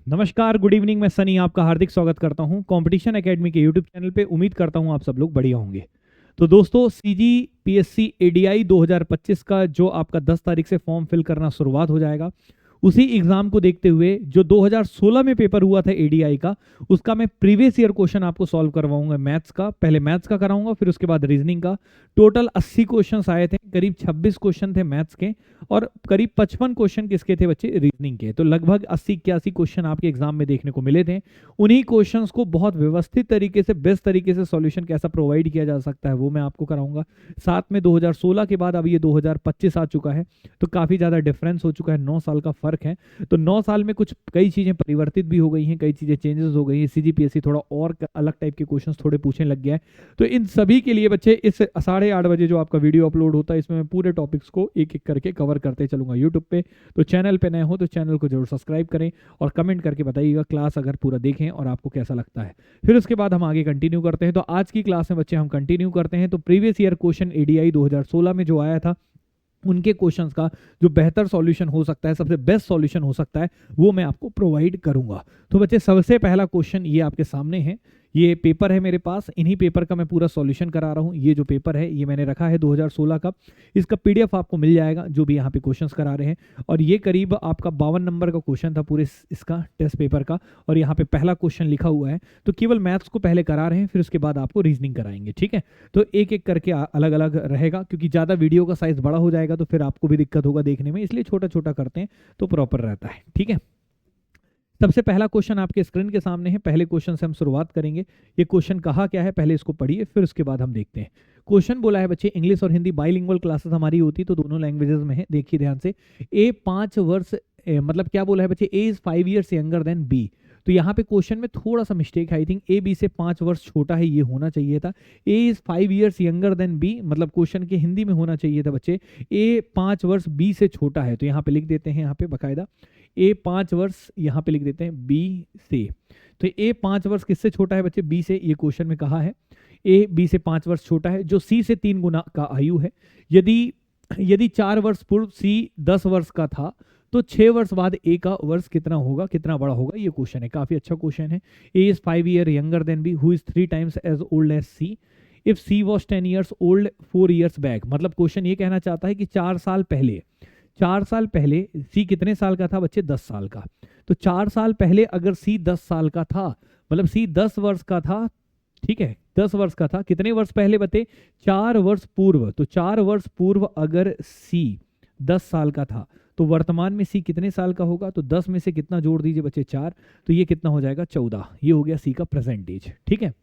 नमस्कार, good evening. मैं सनी आपका हार्दिक स्वागत करता हूं कंपटीशन एकेडमी के यूट्यूब चैनल पे। उम्मीद करता हूं आप सब लोग बढ़िया होंगे। तो दोस्तों, सीजीपीएससी एडीआई 2025 का जो आपका 10 तारीख से फॉर्म फिल करना शुरुआत हो जाएगा, उसी एग्जाम को देखते हुए जो 2016 में पेपर हुआ था एडीआई का, उसका मैं प्रीवियस ईयर क्वेश्चन आपको सॉल्व करवाऊंगा। मैथ्स का पहले मैथ्स का कराऊंगा, फिर उसके बाद रीजनिंग का। टोटल 80 क्वेश्चंस आए थे, करीब 26 क्वेश्चन थे मैथ्स के और करीब 55 क्वेश्चन किसके थे बच्चे, रीजनिंग के। तो लगभग 80-81 क्वेश्चन आपके एग्जाम में देखने को मिले थे। उन्हीं क्वेश्चंस को बहुत व्यवस्थित तरीके से, बेस्ट तरीके से सॉल्यूशन कैसा प्रोवाइड किया जा सकता है वो मैं आपको कराऊंगा। साथ में 2016 के बाद अब ये 2025 आ चुका है, तो काफी ज्यादा डिफरेंस हो चुका है, 9 साल का फर्क है। तो 9 साल में कुछ कई चीजें परिवर्तित भी हो गई हैं, कई चीजें चेंजेस हो गई हैं। सीजीपीएससी थोड़ा और अलग टाइप के क्वेश्चंस थोड़े पूछने लग गया है। तो इन सभी के लिए बच्चे इस 8:30 बजे जो आपका वीडियो अपलोड होता है, इसमें मैं पूरे टॉपिक्स को एक एक करके कवर करते चलूंगा यूट्यूब पे। तो चैनल पे नए हो तो चैनल को जरूर सब्सक्राइब करें और कमेंट करके बताइएगा क्लास अगर पूरा देखें और आपको कैसा लगता है। फिर उसके बाद हम आगे कंटिन्यू करते हैं। तो आज की क्लास में बच्चे हम कंटिन्यू करते हैं। तो प्रीवियस ईयर क्वेश्चन एडीआई 2016 में जो आया था, उनके क्वेश्चंस का जो बेहतर सॉल्यूशन हो सकता है, सबसे बेस्ट सॉल्यूशन हो सकता है, वो मैं आपको प्रोवाइड करूंगा। तो बच्चे, सबसे पहला क्वेश्चन ये आपके सामने है। ये पेपर है मेरे पास, इन्हीं पेपर का मैं पूरा सॉल्यूशन करा रहा हूँ। ये जो पेपर है ये मैंने रखा है 2016 का। इसका पीडीएफ आपको मिल जाएगा जो भी यहाँ पे क्वेश्चंस करा रहे हैं। और ये करीब आपका 52 नंबर का क्वेश्चन था पूरे इसका टेस्ट पेपर का। और यहाँ पे पहला क्वेश्चन लिखा हुआ है। तो केवल मैथ्स को पहले करा रहे हैं, फिर उसके बाद आपको रीजनिंग कराएंगे, ठीक है। तो एक एक करके अलग अलग रहेगा, क्योंकि ज़्यादा वीडियो का साइज बड़ा हो जाएगा तो फिर आपको भी दिक्कत होगा देखने में, इसलिए छोटा छोटा करते हैं तो प्रॉपर रहता है, ठीक है। सबसे पहला क्वेश्चन आपके स्क्रीन के सामने है। पहले क्वेश्चन से हम शुरुआत करेंगे। ये क्वेश्चन कहा क्या है, पहले इसको पढ़िए, फिर उसके बाद हम देखते हैं। क्वेश्चन बोला है बच्चे, इंग्लिश और हिंदी बाइलिंगुअल क्लासेस हमारी होती तो दोनों लैंग्वेजेस में है। देखिए ध्यान से, ए 5 वर्ष, मतलब क्या बोला है बच्चे, A is 5 years younger than B. तो यहाँ पे क्वेश्चन में थोड़ा सा मिस्टेक है। आई थिंक ए बी से 5 वर्ष छोटा है, ये होना चाहिए था। A is 5 years younger than B, मतलब क्वेश्चन के हिंदी में होना चाहिए था बच्चे, ए 5 वर्ष बी से छोटा है। तो यहाँ पे लिख देते हैं, यहाँ पे बाकायदा ए 5 वर्ष यहाँ पे लिख देते हैं बी से। तो ए 5 वर्ष किससे छोटा है बच्चे, बी से। ये क्वेश्चन में कहा है ए बी से 5 वर्ष छोटा है, जो सी से 3 गुना का आयु है। यदि 4 वर्ष पूर्व सी 10 वर्ष का था, तो 6 वर्ष बाद ए का वर्ष कितना होगा, कितना बड़ा होगा, ये क्वेश्चन है। काफी अच्छा क्वेश्चन है। A is 5 year younger than B, who is 3 times as old as C, if C was 10 years old 4 years back. मतलब क्वेश्चन ये कहना चाहता है कि 4 साल पहले सी कितने साल का था बच्चे, 10 साल का। तो 4 साल पहले अगर सी 10 साल का था, मतलब सी 10 वर्ष का था, ठीक है, 10 वर्ष का था। कितने वर्ष पहले बते, 4 वर्ष पूर्व। तो 4 वर्ष पूर्व अगर सी 10 साल का था, तो वर्तमान में सी कितने साल का होगा। तो 10 में से कितना जोड़ दीजिए बच्चे, 4। तो ये कितना हो जाएगा, 14। ये हो गया सी का प्रेजेंट एज, ठीक है।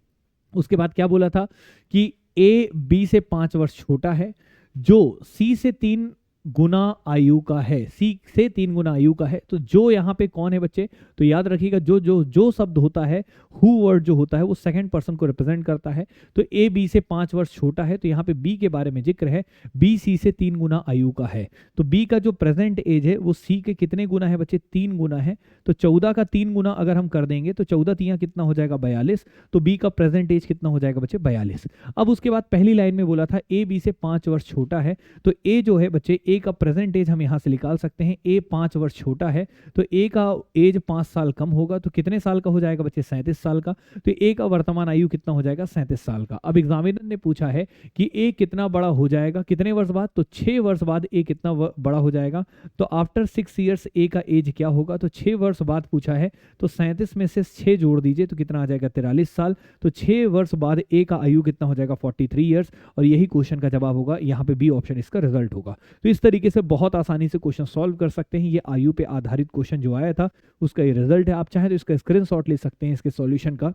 उसके बाद क्या बोला था कि ए बी से 5 वर्ष छोटा है, जो सी से 3 गुना आयु का है, सी से 3 गुना आयु का है। तो जो यहाँ पे कौन है बच्चे, तो याद रखिएगा, जो शब्द होता है, हु वर्ड जो होता है, वो सेकंड पर्सन को रिप्रेजेंट करता है। तो ए बी से 5 वर्ष छोटा है, तो यहाँ पे बी के बारे में जिक्र है, बी सी से 3 गुना आयु का है। तो बी का जो प्रेजेंट एज है वो सी के कितने गुना है बच्चे, 3 गुना है। तो 14 का 3 गुना अगर हम कर देंगे तो 14 तिया कितना हो जाएगा, 42। तो बी का प्रेजेंट एज कितना हो जाएगा बच्चे, 42। अब उसके बाद पहली लाइन में बोला था ए बी से 5 वर्ष छोटा है, तो ए जो है बच्चे, ए का प्रेजेंट एज हम यहां से निकाल सकते हैं। ए 5 वर्ष छोटा है, तो ए का एज 5 साल कम होगा, तो कितने साल का हो जाएगा बच्चे, 37 साल का। तो ए का वर्तमान आयु कितना हो जाएगा, 37 साल का। अब एग्जामिनर ने पूछा है कि ए कितना बड़ा हो जाएगा कितने वर्ष बाद, तो 6 वर्ष बाद ए कितना बड़ा हो जाएगा। तो आफ्टर 6 ईयर्स ए का एज क्या होगा, तो 6 वर्ष बाद पूछा है, तो 37 में से 6 जोड़ दीजिए तो कितना आ जाएगा, 43 साल। तो 6 वर्ष बाद ए का आयु कितना हो जाएगा, 43 ईयर्स। और यही क्वेश्चन का जवाब होगा, यहाँ पे बी ऑप्शन इसका रिजल्ट होगा। तो इस तरीके से बहुत आसानी से क्वेश्चन सॉल्व कर सकते हैं। ये आयु पे आधारित क्वेश्चन जो आया था उसका ये रिजल्ट है। आप चाहें तो इसका स्क्रीनशॉट ले सकते हैं इसके सॉल्यूशन का,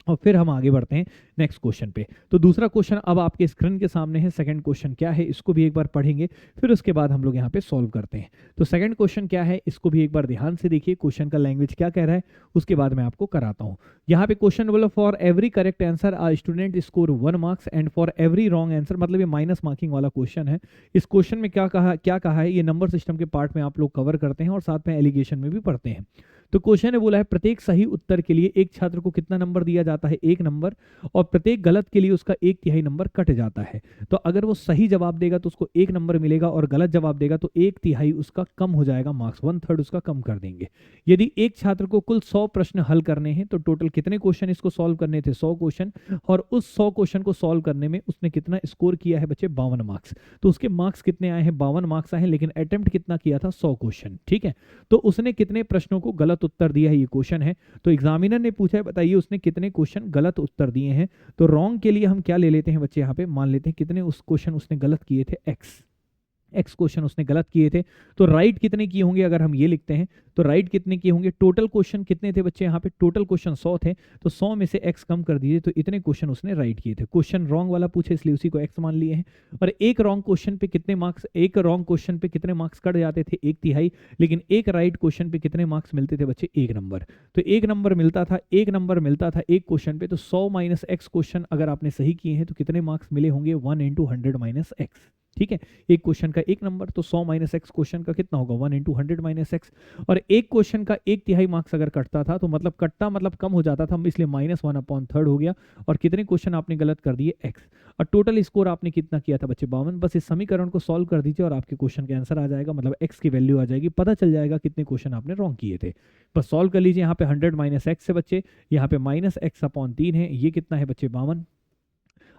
और फिर हम आगे बढ़ते हैं नेक्स्ट क्वेश्चन पे। तो दूसरा क्वेश्चन अब आपके स्क्रीन के सामने है। सेकंड क्वेश्चन क्या है, इसको भी एक बार पढ़ेंगे, फिर उसके बाद हम लोग यहाँ पे सॉल्व करते हैं। तो सेकंड क्वेश्चन क्या है, इसको भी एक बार ध्यान से देखिए, क्वेश्चन का लैंग्वेज क्या कह रहा है, उसके बाद मैं आपको कराता हूँ। यहाँ पे क्वेश्चन बोला, for every correct answer a student score 1 marks and for every wrong answer, मतलब ये माइनस मार्किंग वाला क्वेश्चन है। इस क्वेश्चन में क्या कहा है, ये नंबर सिस्टम के पार्ट में आप लोग कवर करते हैं और साथ में एलिगेशन में भी पढ़ते हैं। तो क्वेश्चन ने बोला है प्रत्येक सही उत्तर के लिए एक छात्र को कितना नंबर दिया जाता है, 1 नंबर, और प्रत्येक गलत के लिए उसका 1/3 नंबर कट जाता है। तो अगर वो सही जवाब देगा तो उसको 1 नंबर मिलेगा, और गलत जवाब देगा तो 1/3 उसका कम हो जाएगा, मार्क्स 1/3 उसका कम कर देंगे। यदि एक छात्र को कुल 100 प्रश्न हल करने हैं तो टोटल कितने क्वेश्चन इसको सॉल्व करने थे, 100 क्वेश्चन, और उस 100 क्वेश्चन को सॉल्व करने में उसने कितना स्कोर किया है बच्चे, 52 मार्क्स। तो उसके मार्क्स कितने आए हैं, 52 मार्क्स आए हैं, लेकिन अटेम्प्ट कितना किया था, 100 क्वेश्चन। ठीक है, तो उसने कितने प्रश्नों को गलत उत्तर दिया है, ये क्वेश्चन है। तो एग्जामिनर ने पूछा है, बताइए उसने कितने क्वेश्चन गलत उत्तर दिए हैं। तो रॉन्ग के लिए हम क्या ले लेते हैं बच्चे, यहाँ पे मान लेते हैं कितने उस क्वेश्चन उसने गलत किए थे, एक्स क्वेश्चन उसने गलत किए थे। तो राइट कितने किए होंगे, अगर हम ये लिखते हैं तो राइट कितने किए होंगे, टोटल क्वेश्चन कितने थे बच्चे, यहाँ पे टोटल क्वेश्चन 100 थे, तो 100 में से एक्स कम कर दीजिए, तो इतने क्वेश्चन उसने राइट किए थे। क्वेश्चन रॉन्ग वाला पूछे इसलिए उसी को एक्स मान लिए हैं। और एक रॉन्ग क्वेश्चन पे कितने मार्क्स, एक रॉन्ग क्वेश्चन पे कितने मार्क्स कट जाते थे, 1/3, लेकिन एक राइट क्वेश्चन पे कितने मार्क्स मिलते थे बच्चे, 1 नंबर। तो 1 नंबर मिलता था, 1 नंबर मिलता था एक क्वेश्चन पे। तो 100 माइनस एक्स क्वेश्चन अगर आपने सही किए हैं तो कितने मार्क्स मिले होंगे, 1 × 100 माइनस एक्स। ठीक है, एक क्वेश्चन का 1 नंबर, तो 100 माइनस एक्स क्वेश्चन का कितना होगा, 1 × 100 माइनस एक्स। और एक क्वेश्चन का 1/3 मार्क्स अगर कटता था तो मतलब कटता मतलब कम हो जाता था, इसलिए -1/3 हो गया। और कितने क्वेश्चन आपने गलत कर दिए, एक्स। और टोटल स्कोर आपने कितना किया था बच्चे, 52। बस इस समीकरण को सॉल्व कर दीजिए और आपके क्वेश्चन का आंसर आ जाएगा, मतलब एक्स की वैल्यू आ जाएगी, पता चल जाएगा कितने क्वेश्चन आपने रॉन्ग किए थे। बस सॉल्व कर लीजिए, यहाँ पे 100 माइनस एक्स है बच्चे, यहाँ पे -x/3 है, ये कितना है बच्चे, 52।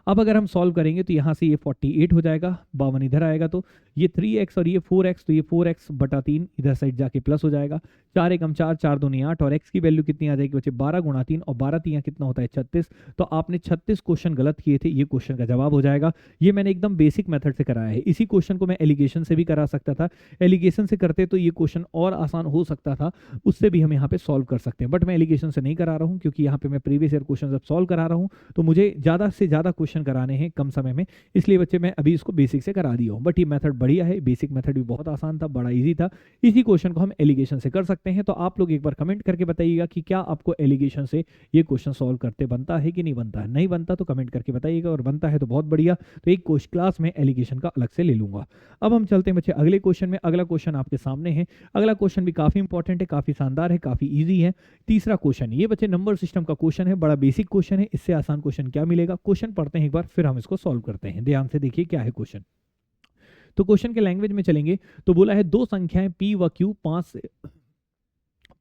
अब अगर हम सॉल्व करेंगे तो यहाँ से ये 48 हो जाएगा, 52 इधर आएगा, तो ये 3x और ये 4x, तो ये 4x/3 इधर साइड जाके प्लस हो जाएगा। 4 × 4, 4 × 2 = 8, और x की वैल्यू कितनी आ जाएगी बच्चे, 12 × 3, और 12 × 3 कितना होता है, 36। तो आपने 36 क्वेश्चन गलत किए थे, ये क्वेश्चन का जवाब हो जाएगा। ये मैंने एकदम बेसिक मेथड से कराया है। इसी क्वेश्चन को मैं एलिगेशन से भी करा सकता था, एलिगेशन से करते तो ये क्वेश्चन और आसान हो सकता था, उससे भी हम यहाँ पे सॉल्व कर सकते हैं, बट मैं एलिगेशन से नहीं करा रहा हूँ, क्योंकि यहाँ पे मैं प्रीवियस ईयर क्वेश्चन जब सॉल्व करा रहा हूँ तो मुझे ज़्यादा से ज़्यादा क्वेश्चन कराने हैं कम समय में, इसलिए बच्चे मैं अभी इसको बेसिक से करा दिया हूँ। बट ये मेथड बढ़िया है, बेसिक मेथड भी बहुत आसान था, बड़ा इजी था। इसी क्वेश्चन को हम एलिगेशन से कर सकते हैं। तो आप लोग एक बार कमेंट करके बताइएगा कि क्या आपको एलिगेशन से ये क्वेश्चन सॉल्व करते बनता है कि नहीं बनता है। नहीं बनता तो कमेंट करके बताइएगा, और बनता है तो बहुत बढ़िया, तो एक क्लास में एलिगेशन का अलग से ले लूंगा। अब हम चलते हैं बच्चे अगले क्वेश्चन में। अगला क्वेश्चन आपके सामने है, अगला क्वेश्चन भी काफी इंपॉर्टेंट है, काफी शानदार है, काफी ईजी है। तीसरा क्वेश्चन, ये बच्चे नंबर सिस्टम का क्वेश्चन है, बड़ा बेसिक क्वेश्चन है, इससे आसान क्वेश्चन क्या मिलेगा। क्वेश्चन पढ़ते हैं एक बार, फिर हम इसको सॉल्व करते हैं। ध्यान से देखिए क्या है क्वेश्चन। तो क्वेश्चन के लैंग्वेज में चलेंगे तो बोला है दो संख्याएं p व q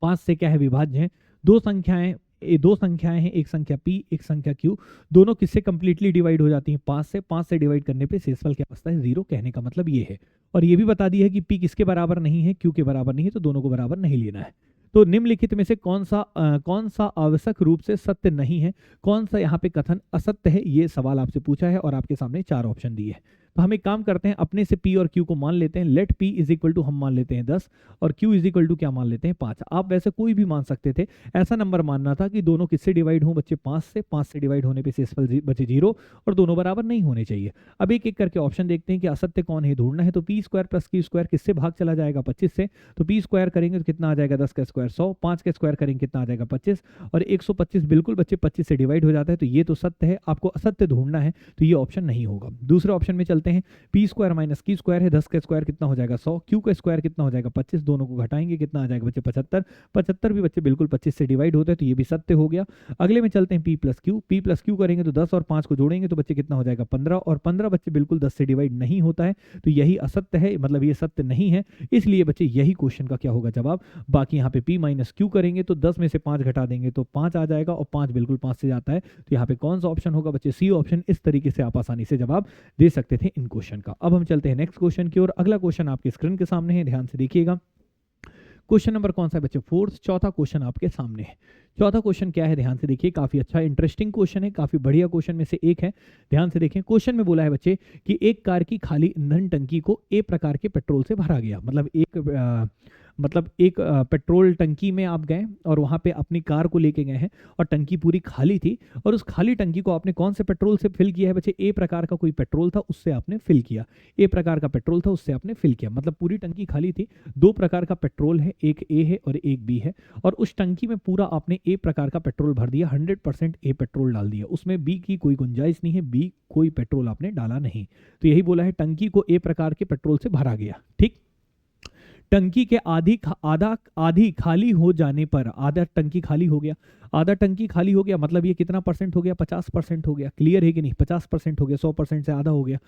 5 से क्या है विभाज्य है। दो संख्याएं हैं, एक संख्या p एक संख्या q, दोनों किससे कंप्लीटली डिवाइड हो जाती हैं, 5 से। 5 से डिवाइड करने पे शेषफल क्या बचता है, 0। कहने का मतलब ये है। और ये भी बता दिया है कि p किसके बराबर नहीं है, q के बराबर नहीं है, तो दोनों को बराबर नहीं लेना है। तो निम्नलिखित में से कौन सा आवश्यक रूप से सत्य नहीं है, कौन सा यहाँ पे कथन असत्य है, ये सवाल आपसे पूछा है, और आपके सामने 4 ऑप्शन दिए हैं। तो हम एक काम करते हैं, अपने से p और q को मान लेते हैं। लेट p = हम मान लेते हैं 10 और q = क्या मान लेते हैं, 5। आप वैसे कोई भी मान सकते थे, ऐसा नंबर मानना था कि दोनों किससे डिवाइड हों बच्चे, 5 से। 5 से डिवाइड होने पे शेषफल बचे 0, और दोनों बराबर नहीं होने चाहिए। अब एक एक करके ऑप्शन देखते हैं कि असत्य कौन है, ढूंढना है। तो p² + q² किससे भाग चला जाएगा, 25 से। तो p² करेंगे तो कितना आ जाएगा, 10 का स्क्वायर 100, 5 का स्क्वायर करेंगे कितना आ जाएगा, 25, और 125 बिल्कुल बच्चे 25 से डिवाइड हो जाता है, तो ये तो सत्य है। आपको असत्य ढूंढना है तो ये ऑप्शन नहीं होगा। दूसरे ऑप्शन में चलते हैं, p² - q² है, 10 का स्क्वायर कितना हो जाएगा, 100, q का स्क्वायर कितना हो जाएगा, 25, दोनों को घटाएंगे कितना आ जाएगा बच्चे, 75। 75 भी बच्चे बिल्कुल 25 से डिवाइड होते हैं, तो ये भी सत्य हो गया। अगले में चलते हैं p + q करेंगे तो 10 और 5 को जोड़ेंगे तो बच्चे कितना हो जाएगा, 15, और 15 बच्चे बिल्कुल 10 से डिवाइड नहीं होता है, तो यही असत्य है, मतलब ये सत्य नहीं है। इसलिए बच्चे यही क्वेश्चन का क्या होगा जवाब। बाकी यहाँ पे p - q करेंगे तो 10 में से 5 घटा देंगे तो 5 आ जाएगा, और 5 बिल्कुल 5 से जाता है, तो यहाँ पे कौन सा ऑप्शन होगा बच्चे, सी ऑप्शन। इस तरीके से आप आसानी से जवाब दे सकते थे इन क्वेश्चन का। अब हम चलते हैं नेक्स्ट क्वेश्चन की ओर। अगला क्वेश्चन आपके स्क्रीन के सामने है, ध्यान से देखिएगा। क्वेश्चन नंबर कौन सा है बच्चे, 4th, चौथा क्वेश्चन आपके सामने है। चौथा क्वेश्चन क्या है, ध्यान से देखिए, काफी अच्छा इंटरेस्टिंग क्वेश्चन है, काफी बढ़िया क्वेश्चन में से एक है। ध्यान से देखें, क्वेश्चन में बोला है बच्चे कि एक कार की खाली ईंधन टंकी को ए प्रकार के पेट्रोल से भरा गया। मतलब एक पेट्रोल टंकी में आप गए और वहाँ पे अपनी कार को लेके गए हैं, और टंकी पूरी खाली थी, और उस खाली टंकी को आपने कौन से पेट्रोल से फिल किया है बच्चे, ए प्रकार का कोई पेट्रोल था उससे आपने फिल किया। ए प्रकार का पेट्रोल था उससे आपने फिल किया, मतलब पूरी टंकी खाली थी, 2 प्रकार का पेट्रोल है, एक ए है और एक बी है, और उस टंकी में पूरा आपने ए प्रकार का पेट्रोल भर दिया, 100% ए पेट्रोल डाल दिया, उसमें बी की कोई गुंजाइश नहीं है, बी कोई पेट्रोल आपने डाला नहीं। तो यही बोला है, टंकी को ए प्रकार के पेट्रोल से भरा गया। ठीक, टंकी के आधी खाली हो जाने पर, आधा टंकी खाली हो गया, आधा टंकी खाली हो गया मतलब ये कितना परसेंट हो गया, 50% हो गया। क्लियर है कि नहीं, 50% हो गया, 100% से आधा हो गया,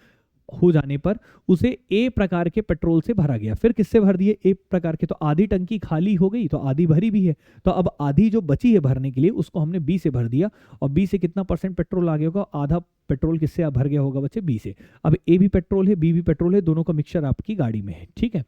हो जाने पर उसे ए प्रकार के पेट्रोल से भरा गया। फिर किससे भर दिए, ए प्रकार के। तो आधी टंकी खाली हो गई तो आधी भरी भी है, तो अब आधी जो बची है भरने के लिए उसको हमने बी से भर दिया, और बी से कितना परसेंट पेट्रोल आ गया होगा, आधा पेट्रोल किससे भर गया होगा बच्चे, बी से। अब ए भी पेट्रोल है, बी भी पेट्रोल है, दोनों का मिक्सचर आपकी गाड़ी में है, ठीक है।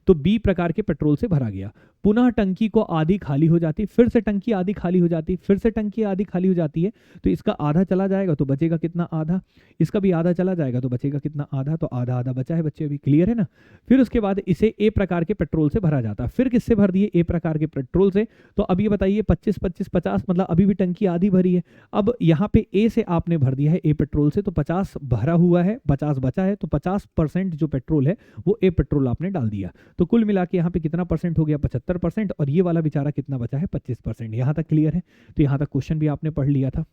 तो बी प्रकार के पेट्रोल से भरा गया। पुनः टंकी को आधी खाली हो जाती, फिर से टंकी आधी खाली हो जाती, फिर से टंकी आधी खाली हो जाती है, तो इसका आधा चला जाएगा तो बचेगा कितना, आधा। इसका भी आधा चला जाएगा तो बचेगा कितना, आधा। तो आधा आधा बचा है बच्चे, अभी क्लियर है ना। फिर उसके बाद इसे ए प्रकार के पेट्रोल से भरा जाता है। फिर किससे भर दिए, ए प्रकार के पेट्रोल से। तो अब ये बताइए 25 25 50, मतलब अभी भी टंकी आधी भरी है। अब यहाँ पे ए से आपने भर दिया है, ए पेट्रोल से, तो 50 भरा हुआ है, 50 बचा है, तो 50% जो पेट्रोल है वो ए पेट्रोल आपने डाल दिया। तो कुल मिला के यहाँ पे कितना परसेंट हो गया, 75%, और ये वाला बेचारा कितना बचा है, 25%। यहाँ तक क्लियर है। तो यहाँ तक क्वेश्चन भी आपने पढ़ लिया था,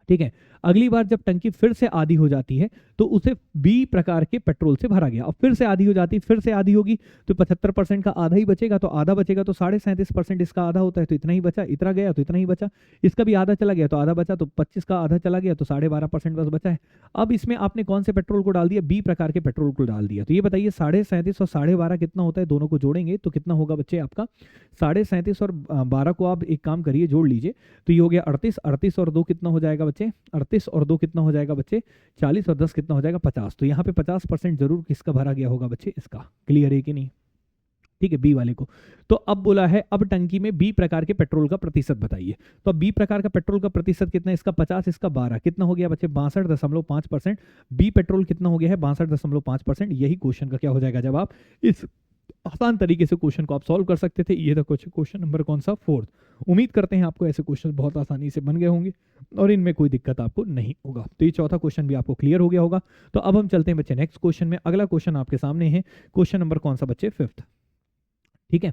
ठीक है। अगली बार जब टंकी फिर से आधी हो जाती है तो उसे बी प्रकार के पेट्रोल से भरा गया, और फिर से आधी हो जाती, फिर से आधी होगी तो 75% का आधा ही बचेगा, तो आधा बचेगा तो 37.5% इसका आधा होता है, तो इतना ही बचा, इतना गया तो इतना ही बचा। इसका भी आधा चला गया तो आधा बचा, तो 25 का आधा चला गया तो 12.5% बस बचा है। अब इसमें आपने कौन से पेट्रोल को डाल दिया, बी प्रकार के पेट्रोल को डाल दिया। तो ये बताइए 37.5 और 12.5 कितना होता है, दोनों को जोड़ेंगे तो कितना होगा बच्चे आपका, 37.5 और 12 को आप एक काम करिए जोड़ लीजिए, तो ये हो गया 38, 38 और 2 कितना हो जाएगा बच्चे, 38 और 2 कितना हो जाएगा बच्चे, 40, और 10 कितना हो जाएगा, 50। तो यहाँ पे 50% जरूर किसका भरा गया होगा बच्चे, इसका। क्लियर है कि नहीं, ठीक है, बी वाले को। तो अब बोला है अब टंकी में बी प्रकार के पेट्रोल का प्रतिशत बताइए। तो बी प्रकार का पेट्रोल का प्रतिशत कितना है, इसका 50, इसका 12, कितना हो गया बच्चे, 62.5%। बी पेट्रोल कितना हो गया है, 62.5%। यही क्वेश्चन का क्या हो जाएगा जवाब। इस आसान तरीके से क्वेश्चन को आप सॉल्व कर सकते थे। ये था क्वेश्चन नंबर कौन सा, 4th। उम्मीद करते हैं आपको ऐसे क्वेश्चन बहुत आसानी से बन गए होंगे और इनमें कोई दिक्कत आपको नहीं होगा। तो ये चौथा क्वेश्चन भी आपको क्लियर हो गया होगा। तो अब हम चलते हैं बच्चे नेक्स्ट क्वेश्चन में। अगला क्वेश्चन आपके सामने है, क्वेश्चन नंबर कौन सा बच्चे, 5th, ठीक है।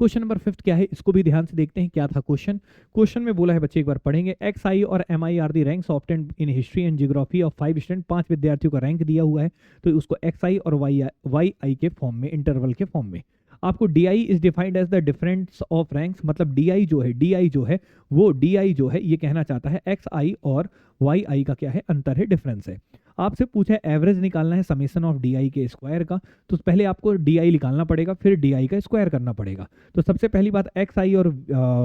क्वेश्चन नंबर 5th क्या है, इसको भी ध्यान से देखते हैं क्या था क्वेश्चन। क्वेश्चन में बोला है बच्चे, एक बार पढ़ेंगे, एक्स आई और M I R the ranks obtained in history and geography of 5 student. 5 विद्यार्थियों का रैंक दिया हुआ है, तो उसको एक्स आई और वाई आई के फॉर्म में, इंटरवल के फॉर्म में। आपको D I is defined as the difference of ranks, मतलब डी आई जो है वो डी आई जो है ये कहना चाहता है एक्स आई और वाई आई का क्या है, अंतर है, डिफरेंस है। आपसे पूछा है एवरेज निकालना है समेशन ऑफ डी आई के स्क्वायर का, तो पहले आपको डी आई निकालना पड़ेगा, फिर डी आई का स्क्वायर करना पड़ेगा। तो सबसे पहली बात एक्स आई और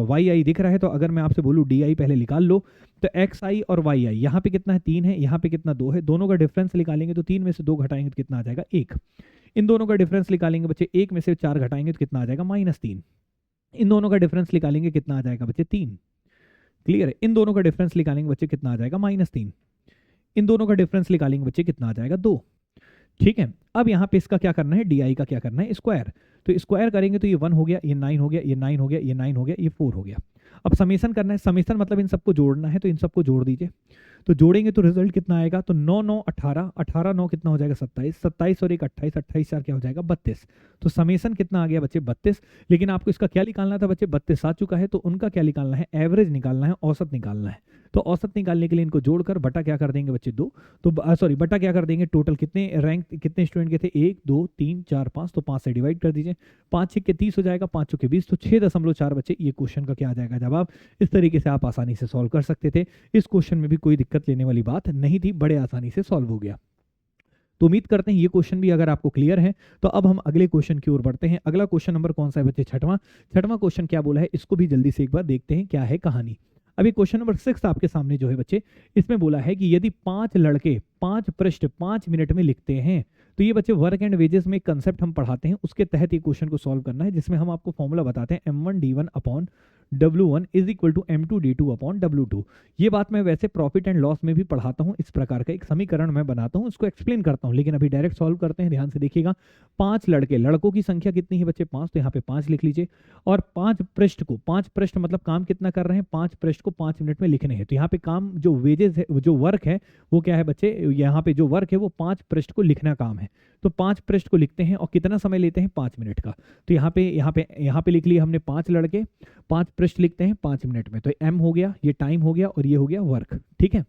वाई आई दिख रहा है, तो अगर मैं आपसे बोलूँ डी आई पहले निकाल लो, तो एक्स आई और वाई आई, यहाँ पे कितना है, 3 है, यहाँ पे कितना 2 है, दोनों का डिफरेंस निकालेंगे तो 3 में से 2 घटाएंगे तो कितना आ जाएगा, 1। इन दोनों का डिफरेंस निकालेंगे बच्चे, 1 में से 4 घटाएंगे तो कितना आ जाएगा, -3। इन दोनों का डिफरेंस निकालेंगे कितना आ जाएगा बच्चे, 3। क्लियर है। इन दोनों का डिफरेंस निकालेंगे बच्चे कितना आ जाएगा, -3। इन दोनों का डिफरेंस निकालेंगे बच्चे कितना आ जाएगा, 2। ठीक है। अब यहाँ पे इसका क्या करना है, डी आई का क्या करना है, स्क्वायर। तो स्क्वायर करेंगे तो ये 1 हो गया, ये 9 हो गया, ये 9 हो गया, ये 9 हो गया, ये 4 हो गया। अब समेशन करना है, समेशन मतलब इन सबको जोड़ना है, तो इन सबको जोड़ दीजिए। तो जोड़ेंगे तो रिजल्ट कितना आएगा, तो 9 9 18, 18 9 कितना हो जाएगा, 27, 27 और 1 28, 28 4 क्या हो जाएगा, 32। तो समेशन कितना आ गया बच्चे, 32। लेकिन आपको इसका क्या निकालना था बच्चे, 32 आ चुका है, तो उनका क्या निकालना है, एवरेज निकालना है, औसत निकालना है। तो औसत निकालने के लिए इनको जोड़कर बटा क्या कर देंगे बच्चे, 2। तो सॉरी, बटा क्या कर देंगे, टोटल कितने रैंक कितने स्टूडेंट के थे, 1 2 3 4 5, तो 5 से डिवाइड कर दीजिए, 5 6 के 30 हो जाएगा, 5 के 20, तो 6.4 बच्चे ये क्वेश्चन का क्या आ जाएगा जवाब। इस तरीके से आप आसानी से सॉल्व कर सकते थे। इस क्वेश्चन में भी कोई दिक्कत लेने वाली बात नहीं थी, बड़े आसानी से सॉल्व हो गया। तो उम्मीद करते हैं ये क्वेश्चन भी अगर आपको क्लियर है। तो अब हम अगले क्वेश्चन की ओर बढ़ते हैं। अगला क्वेश्चन नंबर कौन सा है बच्चे, 6वां क्वेश्चन क्या बोला है, इसको भी जल्दी से एक बार देखते हैं क्या है कहानी। अभी क्वेश्चन नंबर 6 आपके सामने जो है बच्चे, इसमें बोला है कि यदि 5 लड़के 5 पृष्ठ 5 मिनट में लिखते हैं, तो ये बच्चे वर्क एंड वेजेस में एक कंसेप्ट हम पढ़ाते हैं, उसके तहत ये क्वेश्चन को सॉल्व करना है, जिसमें हम आपको फॉर्मूला बताते हैं M1D1 upon W1 is equal to M2D2 upon W2। ये बात मैं वैसे प्रॉफिट एंड लॉस में भी पढ़ाता हूँ, इस प्रकार का एक समीकरण मैं बनाता हूँ, उसको एक्सप्लेन करता हूँ, लेकिन अभी डायरेक्ट सॉल्व करते हैं। ध्यान से देखिएगा, 5 लड़के, लड़कों की संख्या कितनी है बच्चे, 5, तो यहाँ पे 5 लिख लीजिए। और 5 पृष्ठ को, 5 पृष्ठ मतलब काम कितना कर रहे हैं, 5 पृष्ठ को 5 मिनट में लिखने हैं। तो यहाँ पे काम जो वेजेस है, जो वर्क है वो क्या है बच्चे, यहाँ पे जो वर्क है वो 5 पृष्ठ को लिखना काम है। तो 5 पृष्ठ को लिखते हैं और कितना समय लेते हैं, 5 मिनट का। तो यहाँ पे लिख लिया हमने 5 लड़के 5 पृष्ठ लिखते हैं 5 मिनट में, तो M हो गया, ये टाइम हो गया और ये हो गया वर्क। ठीक है।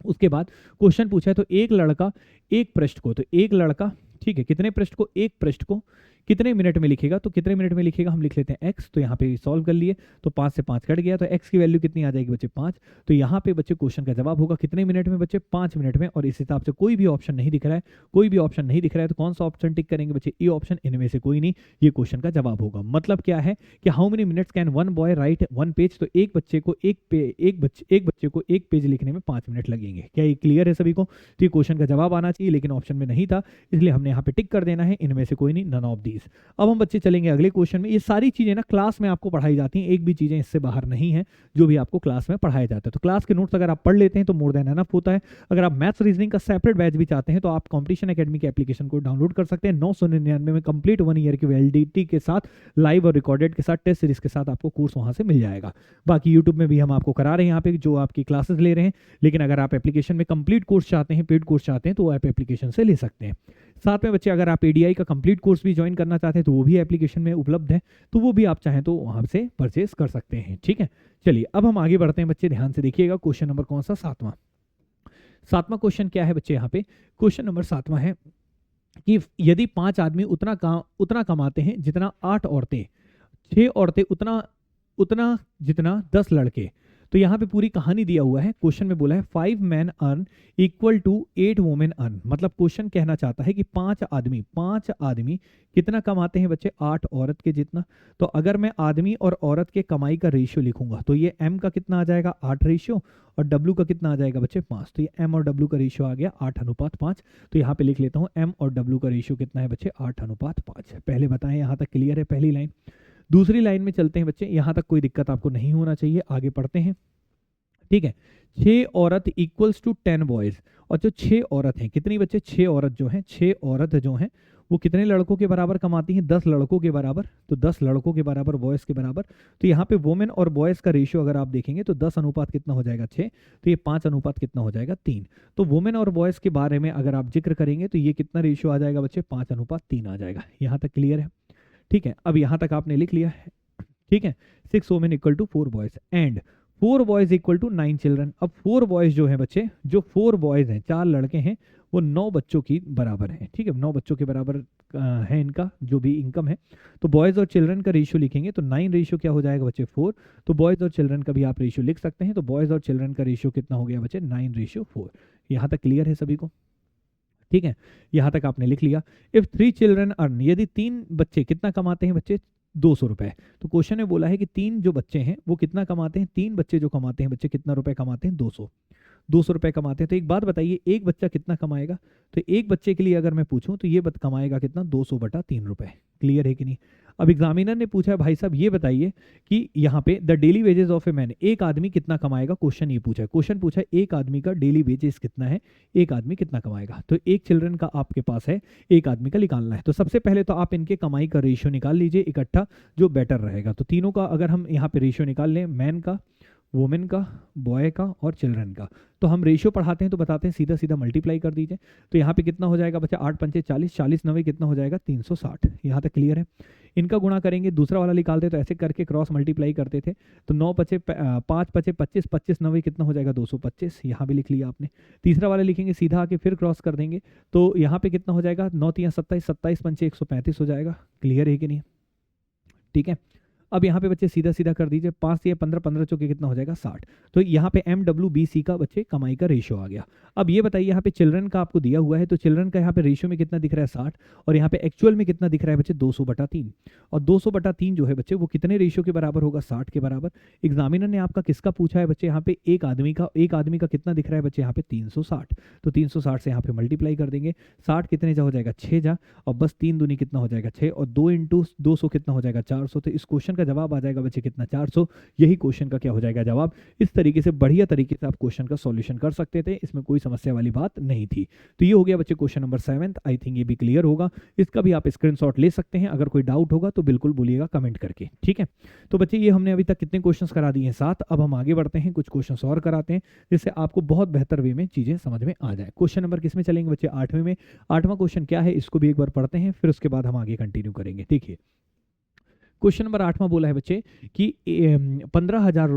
उसके बाद क्वेश्चन पूछा है, तो एक लड़का एक पृष्ठ को, तो एक लड़का, ठीक है, कितने पृष्ठ को, एक पृष्ठ को कितने मिनट में लिखेगा, तो कितने मिनट में लिखेगा हम लिख लेते हैं x, तो यहाँ पे सॉल्व कर लिए, तो 5 से 5 कट गया, तो x की वैल्यू कितनी आ जाएगी बच्चे 5। तो यहाँ पे बच्चे क्वेश्चन का जवाब होगा कितने मिनट में बच्चे 5 मिनट में। और इस हिसाब से कोई भी ऑप्शन नहीं दिख रहा है, कोई भी ऑप्शन नहीं दिख रहा है, तो कौन सा ऑप्शन टिक करेंगे बच्चे, ए ऑप्शन, इनमें से कोई नहीं, ये क्वेश्चन का जवाब होगा। मतलब क्या है कि how many minutes can one boy right one page, तो एक बच्चे को एक पेज लिखने में 5 मिनट लगेंगे। क्या ये क्लियर है सभी को? तो ये क्वेश्चन का जवाब आना चाहिए, लेकिन ऑप्शन में नहीं था, इसलिए हमने यहाँ पे टिक कर देना है, इनमें से कोई नहीं, नन ऑफ दीज। अब हम बच्चे चलेंगे अगले क्वेश्चन में। ये सारी चीजें ना क्लास में आपको पढ़ाई जाती हैं, एक भी चीजें इससे बाहर नहीं है जो भी आपको क्लास में पढ़ाया जाता है। तो क्लास के नोट्स अगर आप पढ़ लेते हैं तो मोर देन एनफ होता है। अगर आप मैथ्स रीजनिंग का सेपरेट बैच भी चाहते हैं तो आप कॉम्पिटिशन एकेडमी के एप्लीकेशन को डाउनलोड कर सकते हैं। 999 में कंप्लीट 1 ईयर की वैलिडिटी के साथ, लाइव और रिकॉर्डेड के साथ, टेस्ट सीरीज के साथ आपको कोर्स वहां से मिल जाएगा। बाकी यूट्यूब में भी हम आपको करा रहे हैं यहाँ पे जो आपकी क्लासेस ले रहे हैं, लेकिन अगर आप एप्लीकेशन में कंप्लीट कोर्स चाहते हैं, पेड कोर्स चाहते हैं, तो वो आप एप्लीकेशन से ले सकते हैं। साथ में बच्चे अगर आप एडीआई का कंप्लीट कोर्स भी ज्वाइन करना चाहते हैं तो वो भी एप्लीकेशन में उपलब्ध है, तो वो भी आप चाहें तो वहां से परचेस कर सकते हैं। ठीक है, चलिए अब हम आगे बढ़ते हैं बच्चे, ध्यान से देखिएगा। क्वेश्चन नंबर कौन सा, सातवां क्वेश्चन क्या है बच्चे, यहाँ पे क्वेश्चन नंबर 7वां है कि यदि 5 आदमी उतना कमाते हैं जितना 8 औरतें, 6 औरतें उतना जितना 10 लड़के। तो यहाँ पे पूरी कहानी दिया हुआ है, क्वेश्चन में बोला है 5 men earn equal to 8 women earn. मतलब क्वेश्चन कहना चाहता है कि 5 आदमी कितना कमाते हैं बच्चे, 8 औरत के जितना। तो अगर मैं आदमी और औरत के कमाई का रेशियो लिखूंगा तो ये m का कितना आ जाएगा, 8 रेशियो, और w का कितना आ जाएगा बच्चे 5। तो ये m और w का रेशियो आ गया 8:5। तो यहाँ पे लिख लेता हूँ m और w का रेशियो कितना है बच्चे, 8:5। पहले बताएं यहाँ तक क्लियर है पहली लाइन। दूसरी लाइन में चलते हैं बच्चे, यहां तक कोई दिक्कत आपको नहीं होना चाहिए, आगे पढ़ते हैं। ठीक है, 6 औरत इक्वल्स टू 10 बॉयज। और जो 6 औरत हैं, कितनी बच्चे, 6 औरत जो हैं वो कितने लड़कों के बराबर कमाती हैं, 10 लड़कों के बराबर। तो 10 लड़कों के बराबर, बॉयज के बराबर। तो यहाँ पे वुमेन और बॉयज का रेशियो अगर आप देखेंगे तो 10 अनुपात कितना हो जाएगा 6, तो ये 5 अनुपात कितना हो जाएगा 3। तो वुमेन और बॉयज के बारे में अगर आप जिक्र करेंगे तो ये कितना रेशियो आ जाएगा बच्चे, 5:3 आ जाएगा। यहाँ तक क्लियर है? ठीक है, अब यहां तक आपने लिख लिया है। ठीक है, 6 women equal to 4 boys and 4 boys equal to 9 children. अब 4 बॉयज जो है बच्चे, जो 4 बॉयज हैं, 4 लड़के हैं, वो 9 बच्चों की बराबर है। ठीक है, 9 बच्चों के बराबर है इनका जो भी इनकम है। तो बॉयज और चिल्ड्रन का रेशियो लिखेंगे तो 9 रेशियो क्या हो जाएगा बच्चे 4। तो बॉयज और चिल्ड्रन का भी आप रेशियो लिख सकते हैं। तो बॉयज और चिल्ड्रन का रेशियो कितना हो गया बच्चे, 9:4। यहाँ तक क्लियर है सभी को? ठीक है, यहां तक आपने लिख लिया। इफ 3 चिल्ड्रन अर्न, यदि 3 बच्चे कितना कमाते हैं बच्चे, 200 रुपए। तो क्वेश्चन में बोला है कि 3 जो बच्चे हैं वो कितना कमाते हैं, 3 बच्चे जो कमाते हैं बच्चे कितना रुपए कमाते हैं, 200 रुपए कमाते हैं। तो एक बात बताइए, एक बच्चा कितना कमाएगा? तो एक बच्चे के लिए अगर मैं पूछूं तो ये कमाएगा कितना, 200/3 रुपए। क्लियर है कि नहीं? अब एग्जामिनर ने पूछा है भाई साहब ये बताइए कि यहाँ पे the daily wages of a man, एक आदमी कितना कमाएगा, क्वेश्चन ये पूछा है। क्वेश्चन पूछा है एक आदमी का डेली वेजेस कितना है, एक आदमी कितना कमाएगा। तो एक चिल्ड्रन का आपके पास है, एक आदमी का निकालना है। तो सबसे पहले तो आप इनके कमाई का रेशियो निकाल लीजिए इकट्ठा, जो बेटर रहेगा। तो तीनों का अगर हम यहाँ पे रेशियो निकाल लें, मैन का, वुमेन का, बॉय का और चिल्ड्रन का, तो हम रेशियो पढ़ाते हैं तो बताते हैं सीधा सीधा मल्टीप्लाई कर दीजिए। तो यहाँ पे कितना हो जाएगा बच्चा, 8 पंचे 40, 40 9 कितना हो जाएगा 360। यहाँ तक क्लियर है? इनका गुणा करेंगे, दूसरा वाला निकालते तो ऐसे करके क्रॉस मल्टीप्लाई करते थे। तो 9 पचे 5 पचे 25, 25 9 कितना हो जाएगा 225। यहाँ भी लिख लिया आपने। तीसरा वाला लिखेंगे, सीधा आके फिर क्रॉस कर देंगे तो यहाँ पे कितना हो जाएगा, 9 3 27, 27 पंचे 135 हो जाएगा। क्लियर है कि नहीं? ठीक है, अब यहाँ पे बच्चे सीधा सीधा कर दीजिए, 5 या 15, 15 चौके कितना हो जाएगा 60। तो यहाँ पे MWBC का बच्चे कमाई का रेशियो आ गया। अब ये बताइए यहाँ पे चिल्ड्रन का आपको दिया हुआ है, तो चिल्ड्रन का यहाँ पे रेशियो में कितना दिख रहा है 60, और यहाँ पे एक्चुअल में कितना दिख रहा है बच्चे 200/3। और 200/3 जो है बच्चे वो कितने रेशियो के बराबर होगा, 60 के बराबर। एग्जामिनर ने आपका किसका पूछा है बच्चे, यहाँ पे एक आदमी का कितना दिख रहा है बच्चे, यहाँ पे 360। तो 360 से यहाँ पे मल्टीप्लाई कर देंगे, 60 कितने जा हो जाएगा 6 जा, और बस 3 दूनी कितना हो जाएगा 6, और 2 × 200 कितना हो जाएगा 400। तो इस क्वेश्चन का जवाब आ जाएगा बच्चे कितना, 400। यही क्वेश्चन का क्या हो जाएगा जवाब। इस तरीके से बढ़िया तरीके से आप क्वेश्चन का सॉल्यूशन कर सकते थे, इसमें कोई समस्या वाली बात नहीं थी। तो ये हो गया बच्चे क्वेश्चन नंबर 7। आई थिंक ये भी क्लियर होगा। इसका भी आप स्क्रीनशॉट ले सकते हैं, अगर कोई डाउट होगा तो बिल्कुल बोलिएगा कमेंट करके। ठीक है, तो बच्चे ये हमने अभी तक कितने क्वेश्चंस करा दिए हैं, 7। अब हम आगे बढ़ते हैं, कुछ क्वेश्चंस और कराते हैं जिससे आपको बहुत बेहतर वे में चीजें समझ में आ जाए। क्वेश्चन नंबर किस में चलेंगे बच्चे, 8वें में। 8वां क्वेश्चन क्या है इसको भी एक बार पढ़ते हैं, फिर उसके बाद हम आगे कंटिन्यू करेंगे। देखिए क्वेश्चन नंबर 8वां बोला है बच्चे कि 15,000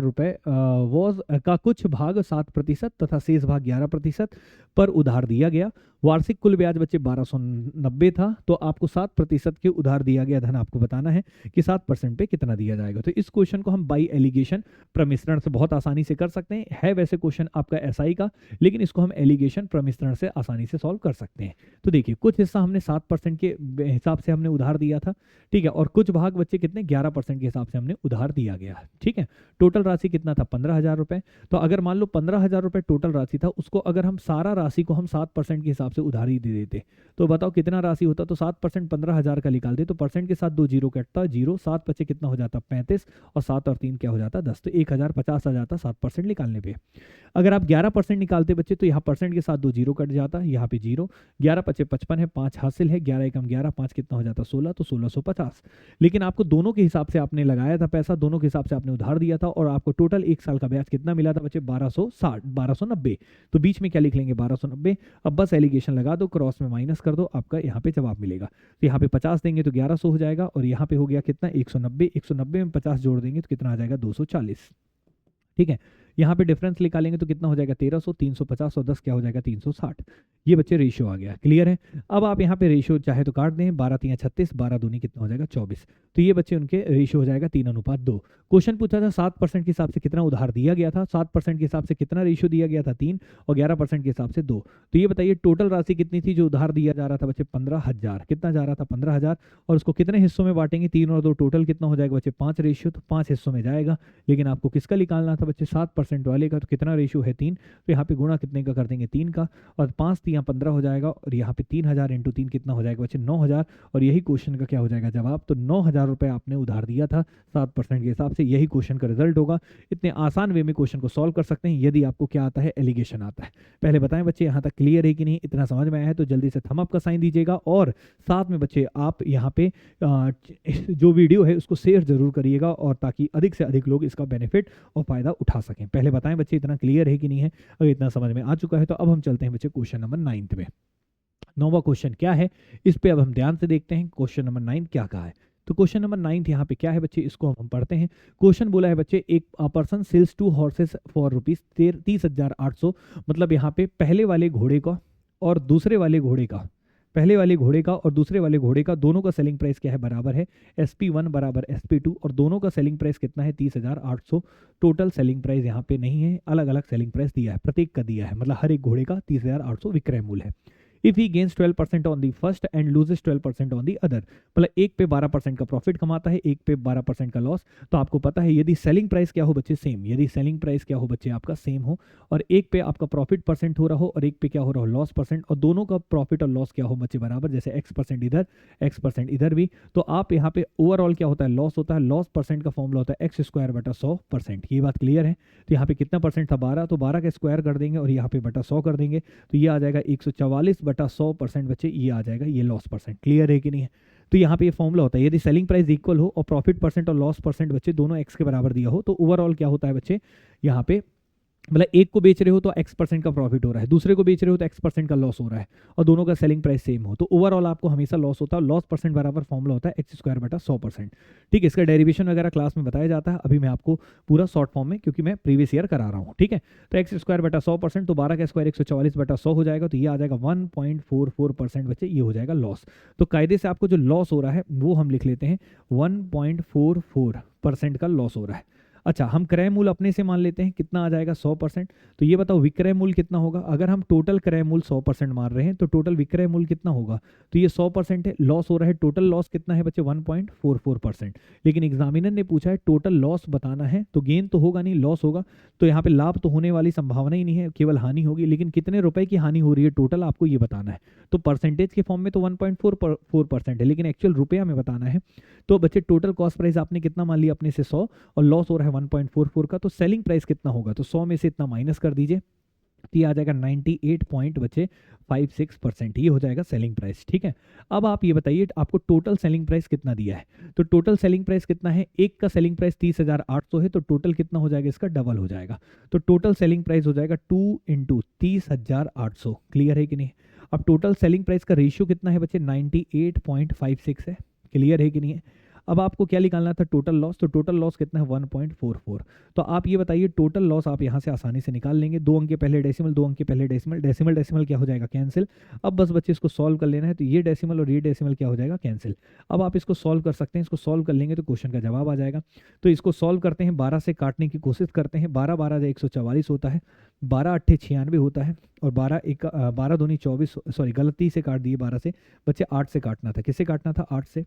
रुपए वॉज का कुछ भाग 7% तथा शेष भाग 11% पर उधार दिया गया। वार्षिक कुल ब्याज बच्चे 1290 था, तो आपको 7% के उधार दिया गया धन आपको बताना है कि 7% पे कितना दिया जाएगा। तो इस क्वेश्चन को हम बाई एलिगेशन प्रमिश्रण से बहुत आसानी से कर सकते हैं। है वैसे क्वेश्चन आपका एसआई का, लेकिन इसको हम एलिगेशन प्रमिश्रण से आसानी से सॉल्व कर सकते हैं। तो देखिए, कुछ हिस्सा हमने 7% के हिसाब से हमने उधार दिया था, ठीक है, और कुछ भाग बच्चे कितने 11% के हिसाब से हमने उधार दिया गया, ठीक है। टोटल राशि कितना था 15,000 रुपए। तो अगर मान लो 15,000 रुपए टोटल राशि था, उसको अगर हम सारा राशि को हम 7% के हिसाब से उधारी दे देते तो बताओ कितना राशि होता। तो 7% 15,000 का निकालते तो परसेंट के साथ 2 जीरो कटता, 0 7 बचे कितना हो जाता 35, और 7 और 3 क्या हो जाता 10, तो 1,050 आ जाता 7% निकालने पे। अगर आप 11% निकालते बच्चे तो यहाँ परसेंट के साथ 2 जीरो कट जाता, यहाँ पे 0, 11 पचे 55 है, 5 हासिल है, 11 एकम 11, 5 कितना हो जाता 16, तो 1650। लेकिन आपको दोनों के हिसाब से आपने लगाया था पैसा, दोनों के हिसाब से आपने उधार दिया था, और आपको टोटल 1 साल का ब्याज कितना मिला था बच्चे 1290। तो बीच में क्या लिख लेंगे 1290। अब बस एलिगेशन लगा दो, क्रॉस में माइनस कर दो, आपका यहाँ पे जवाब मिलेगा। तो यहाँ पे 50 देंगे तो 1100 हो जाएगा, और यहाँ पे हो गया कितना 190, 190 में 50 जोड़ देंगे तो कितना आ जाएगा 240, ठीक है। यहाँ पे डिफरेंस निकालेंगे तो कितना हो जाएगा 1300, 350 और 10 क्या हो जाएगा 360। ये बच्चे रेशियो आ गया, क्लियर है। अब आप यहाँ पे रेशियो चाहे तो काट दें, 12 3 36, 12 दूनी कितना हो जाएगा 24। तो ये बच्चे उनके रेशियो हो जाएगा 3:2। क्वेश्चन पूछा था 7% के हिसाब से कितना उधार दिया गया था, 7% के हिसाब से कितना रेशियो दिया गया था 3, और 11% के हिसाब से 2। तो ये बताइए टोटल राशि कितनी थी जो उधार दिया जा रहा था बच्चे 15,000, कितना जा रहा था 15,000, और उसको कितने हिस्सों में बांटेंगे 3 और 2 टोटल कितना हो जाएगा बच्चे 5 रेशियो, तो 5 हिस्सों में जाएगा। लेकिन आपको किसका निकालना था बच्चे 7% वाले का, तो कितना रेशियो है 3, तो यहाँ पे गुणा कितने का कर देंगे 3 का, और 5 3 15 हो जाएगा, और यहाँ पे 3,000 इंटू 3 कितना हो जाएगा बच्चे 9,000, और यही क्वेश्चन का क्या हो जाएगा जवाब। तो 9,000 रुपए आपने उधार दिया था 7% के हिसाब से, यही क्वेश्चन का रिजल्ट होगा। इतने आसान वे में क्वेश्चन को सॉल्व कर सकते हैं यदि आपको क्या आता है एलिगेशन आता है। पहले बताएं बच्चे यहाँ तक क्लियर है कि नहीं, इतना समझ में आया है तो जल्दी से थम अप का साइन दीजिएगा, और साथ में बच्चे आप यहाँ पे जो वीडियो है उसको शेयर जरूर करिएगा, और ताकि अधिक से अधिक लोग इसका बेनिफिट और फायदा उठा सकें। पहले बताएं बच्चे इतना क्लियर है कि नहीं है। अगर इतना समझ में आ चुका है तो अब हम चलते हैं बच्चे क्वेश्चन नंबर 9 में। 9वां क्वेश्चन क्या है इस पे अब हम ध्यान से देखते हैं। क्वेश्चन नंबर 9 क्या कहा है, तो क्वेश्चन नंबर 9 यहाँ पे क्या है बच्चे, इसको हम पढ़ते हैं। क्वेश्चन बोला है बच्चे, एक पर्सन सेल्स 2 हॉर्सेस फॉर ₹30,800, मतलब यहाँ पे पहले वाले घोड़े का और दूसरे वाले घोड़े का, पहले वाले घोड़े का और दूसरे वाले घोड़े का दोनों का सेलिंग प्राइस क्या है बराबर है SP1 बराबर SP2, और दोनों का सेलिंग प्राइस कितना है 30,800। टोटल सेलिंग प्राइस यहाँ पे नहीं है, अलग अलग सेलिंग प्राइस दिया है, प्रत्येक का दिया है, मतलब हर एक घोड़े का 30,800 विक्रय मूल्य है। If he gains 12% on the first and loses 12% on the other, मतलब एक पे 12% का प्रॉफिट कमाता है, एक पे 12% का लॉस। तो आपको पता है यदि सेलिंग प्राइस क्या हो बच्चे सेम, यदि सेलिंग प्राइस क्या हो बच्चे आपका सेम हो, और एक पे आपका प्रॉफिट परसेंट हो रहा हो और एक पे क्या हो रहा हो लॉस परसेंट, और दोनों का प्रॉफिट और लॉस क्या हो बच्चे बराबर, जैसे X% इधर X% इधर भी, तो आप यहाँ पे ओवरऑल क्या होता है लॉस होता है, लॉस परसेंट का फॉर्मूला होता है x² बटा 100%। ये बात क्लियर है। तो यहाँ पे कितना परसेंट था 12, तो 12 का स्क्वायर कर देंगे और यहाँ पे बटा 100 कर देंगे, तो ये आ जाएगा 144 बटा 100% बच्चे, ये आ जाएगा ये लॉस परसेंट। क्लियर है कि नहीं है। तो यहाँ पे ये फॉर्मूला होता है, यदि सेलिंग प्राइस इक्वल हो और प्रॉफिट परसेंट और लॉस परसेंट बच्चे दोनों x के बराबर दिया हो, तो ओवरऑल क्या होता है बच्चे, यहाँ पे मतलब एक को बेच रहे हो तो X% का प्रॉफिट हो रहा है, दूसरे को बेच रहे हो तो X% का लॉस हो रहा है, और दोनों का सेलिंग प्राइस सेम हो, तो ओवरऑल आपको हमेशा लॉस होता है। लॉस परसेंट बराबर फॉर्मूला होता है x² बटा 100%। ठीक है, इसका डेरिवेशन वगैरह क्लास में बताया जाता है, अभी मैं आपको पूरा शॉर्ट फॉर्म में, क्योंकि मैं प्रीवियस ईयर करा रहा हूँ। ठीक है, तो x² बटा 100%, तो 12 का स्क्वायर 144 बटा 100 हो जाएगा, तो ये आ जाएगा 1.44% बच्चे, ये हो जाएगा लॉस। तो कायदे से आपको जो लॉस हो रहा है वो हम लिख लेते हैं 1.44% का लॉस हो रहा है। अच्छा, हम क्रय मूल्य अपने से मान लेते हैं, कितना आ जाएगा 100%। तो ये बताओ विक्रय मूल्य कितना होगा, अगर हम टोटल क्रय मूल्य 100% मान रहे हैं तो टोटल विक्रय मूल्य कितना होगा, तो ये 100% है, लॉस हो रहा है, टोटल लॉस कितना है बच्चे 1.44%। लेकिन एग्जामिनर ने पूछा है टोटल लॉस बताना है, तो गेन तो होगा नहीं, लॉस होगा, तो यहाँ पे लाभ तो होने वाली संभावना ही नहीं है, केवल हानि होगी। लेकिन कितने रुपए की हानि हो रही है टोटल आपको ये बताना है, तो परसेंटेज के फॉर्म में तो 1.44% है, लेकिन एक्चुअल रुपया में बताना है। तो बच्चे टोटल कॉस्ट प्राइस आपने कितना मान लिया अपने से 100, और लॉस हो रहा है 1.44 का, तो सेलिंग प्राइस कितना होगा, तो 100 में से इतना माइनस कर दीजिए, तो ये आ जाएगा 98.56%, ये हो जाएगा सेलिंग प्राइस। ठीक है, अब आप ये बताइए आपको टोटल सेलिंग प्राइस कितना दिया है, तो टोटल सेलिंग प्राइस कितना है, एक का सेलिंग प्राइस 30,800 है, तो टोटल कितना हो जाएगा इसका डबल हो जाएगा, तो टोटल सेलिंग प्राइस हो जाएगा 2 × 30,800। क्लियर है कि नहीं। अब टोटल सेलिंग प्राइस का रेशियो कितना है बच्चे 98.56 है, क्लियर है कि नहीं है। अब आपको क्या निकालना था, टोटल लॉस। तो टोटल लॉस कितना है 1.44। तो आप ये बताइए टोटल लॉस आप यहाँ से आसानी से निकाल लेंगे। 2 अंक के पहले डेसिमल, 2 अंक के पहले डेसिमल, डेसिमल डेसिमल क्या हो जाएगा कैंसिल। अब बस बच्चे इसको सॉल्व कर लेना है, तो ये डेसिमल और ये डेसिमल क्या हो जाएगा कैंसिल। अब आप इसको सॉल्व कर सकते हैं, इसको सॉल्व कर लेंगे तो क्वेश्चन का जवाब आ जाएगा। तो इसको सॉल्व करते हैं, 12 से काटने की कोशिश करते हैं। 12 12 144 होता है, 12 8 96 होता है, और 12 दूनी 24, सॉरी गलती से काट दिए 12 से बच्चे, 8 से काटना था। किससे काटना था, 8 से,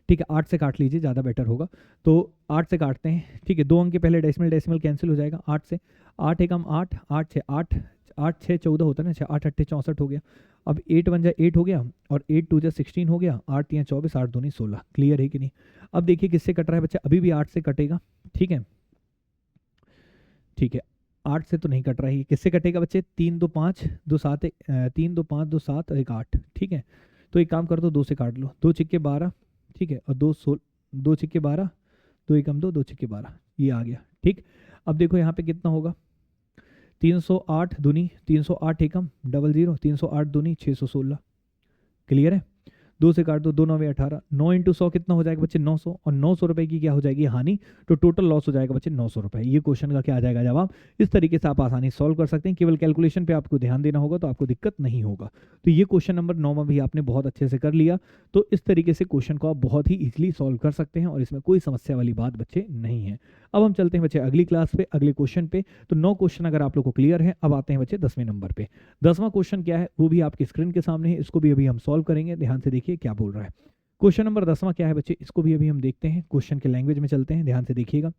ठीक है 8 से काट लीजिए, ज़्यादा बेटर होगा। तो 8 से काटते हैं, ठीक है। 2 अंक के पहले डेसिमल, डेसिमल कैंसिल हो जाएगा 8 से। 8 एकम 8, 8 6 8, 8 6 14 होता है ना, 6 8 8 64 हो गया। अब 8 1 जा 8 हो गया, और 8 2 जा 16 हो गया, 8 3 24, 8 दूनी 16। क्लियर है कि नहीं। अब देखिए किससे कट रहा है बच्चा, अभी भी 8 से कटेगा, ठीक है, ठीक है 8 से तो नहीं कट रहा है, किससे कटेगा बच्चे, 3 2 5 2 7 3 2 5 2 7 1 8, ठीक है। तो एक काम कर दो, 2 से काट लो, 2 छिक्के 12, ठीक है, और 2 छिक्के 12, 2 एकम 2, 2 छिक्के 12, ये आ गया, ठीक। अब देखो यहाँ पे कितना होगा, 308 दूनी 308 एकम 00, 308 दूनी 616। क्लियर है। 2 से काट दो, 2 9 18, 9 इंटू 100 कितना हो जाएगा बच्चे 900, और 900 रुपए की क्या हो जाएगी हानि, तो टोटल लॉस हो जाएगा बच्चे 900 रुपए। ये क्वेश्चन का क्या आ जाएगा जवाब। इस तरीके से आप आसानी सॉल्व कर सकते हैं, केवल कैलकुलेशन पे आपको ध्यान देना होगा, तो आपको दिक्कत नहीं होगा। तो ये क्वेश्चन नंबर 9 भी आपने बहुत अच्छे से कर लिया। तो इस तरीके से क्वेश्चन को आप बहुत ही इजीली सॉल्व कर सकते हैं, और इसमें कोई समस्या वाली बात बच्चे नहीं है। अब हम चलते हैं बच्चे अगली क्लास पे, अगले क्वेश्चन पे। तो 9 क्वेश्चन अगर आप लोग को क्लियर है, अब आते हैं बच्चे 10वें नंबर पे। 10वां क्वेश्चन क्या है वो भी आपकी स्क्रीन के सामने है, इसको भी अभी हम सॉल्व करेंगे। ध्यान से देखिए क्या बोल रहा है। क्वेश्चन नंबर 10वां क्या है बच्चे, इसको भी अभी हम देखते हैं। क्वेश्चन के लैंग्वेज में चलते हैं, ध्यान से देखिएगा।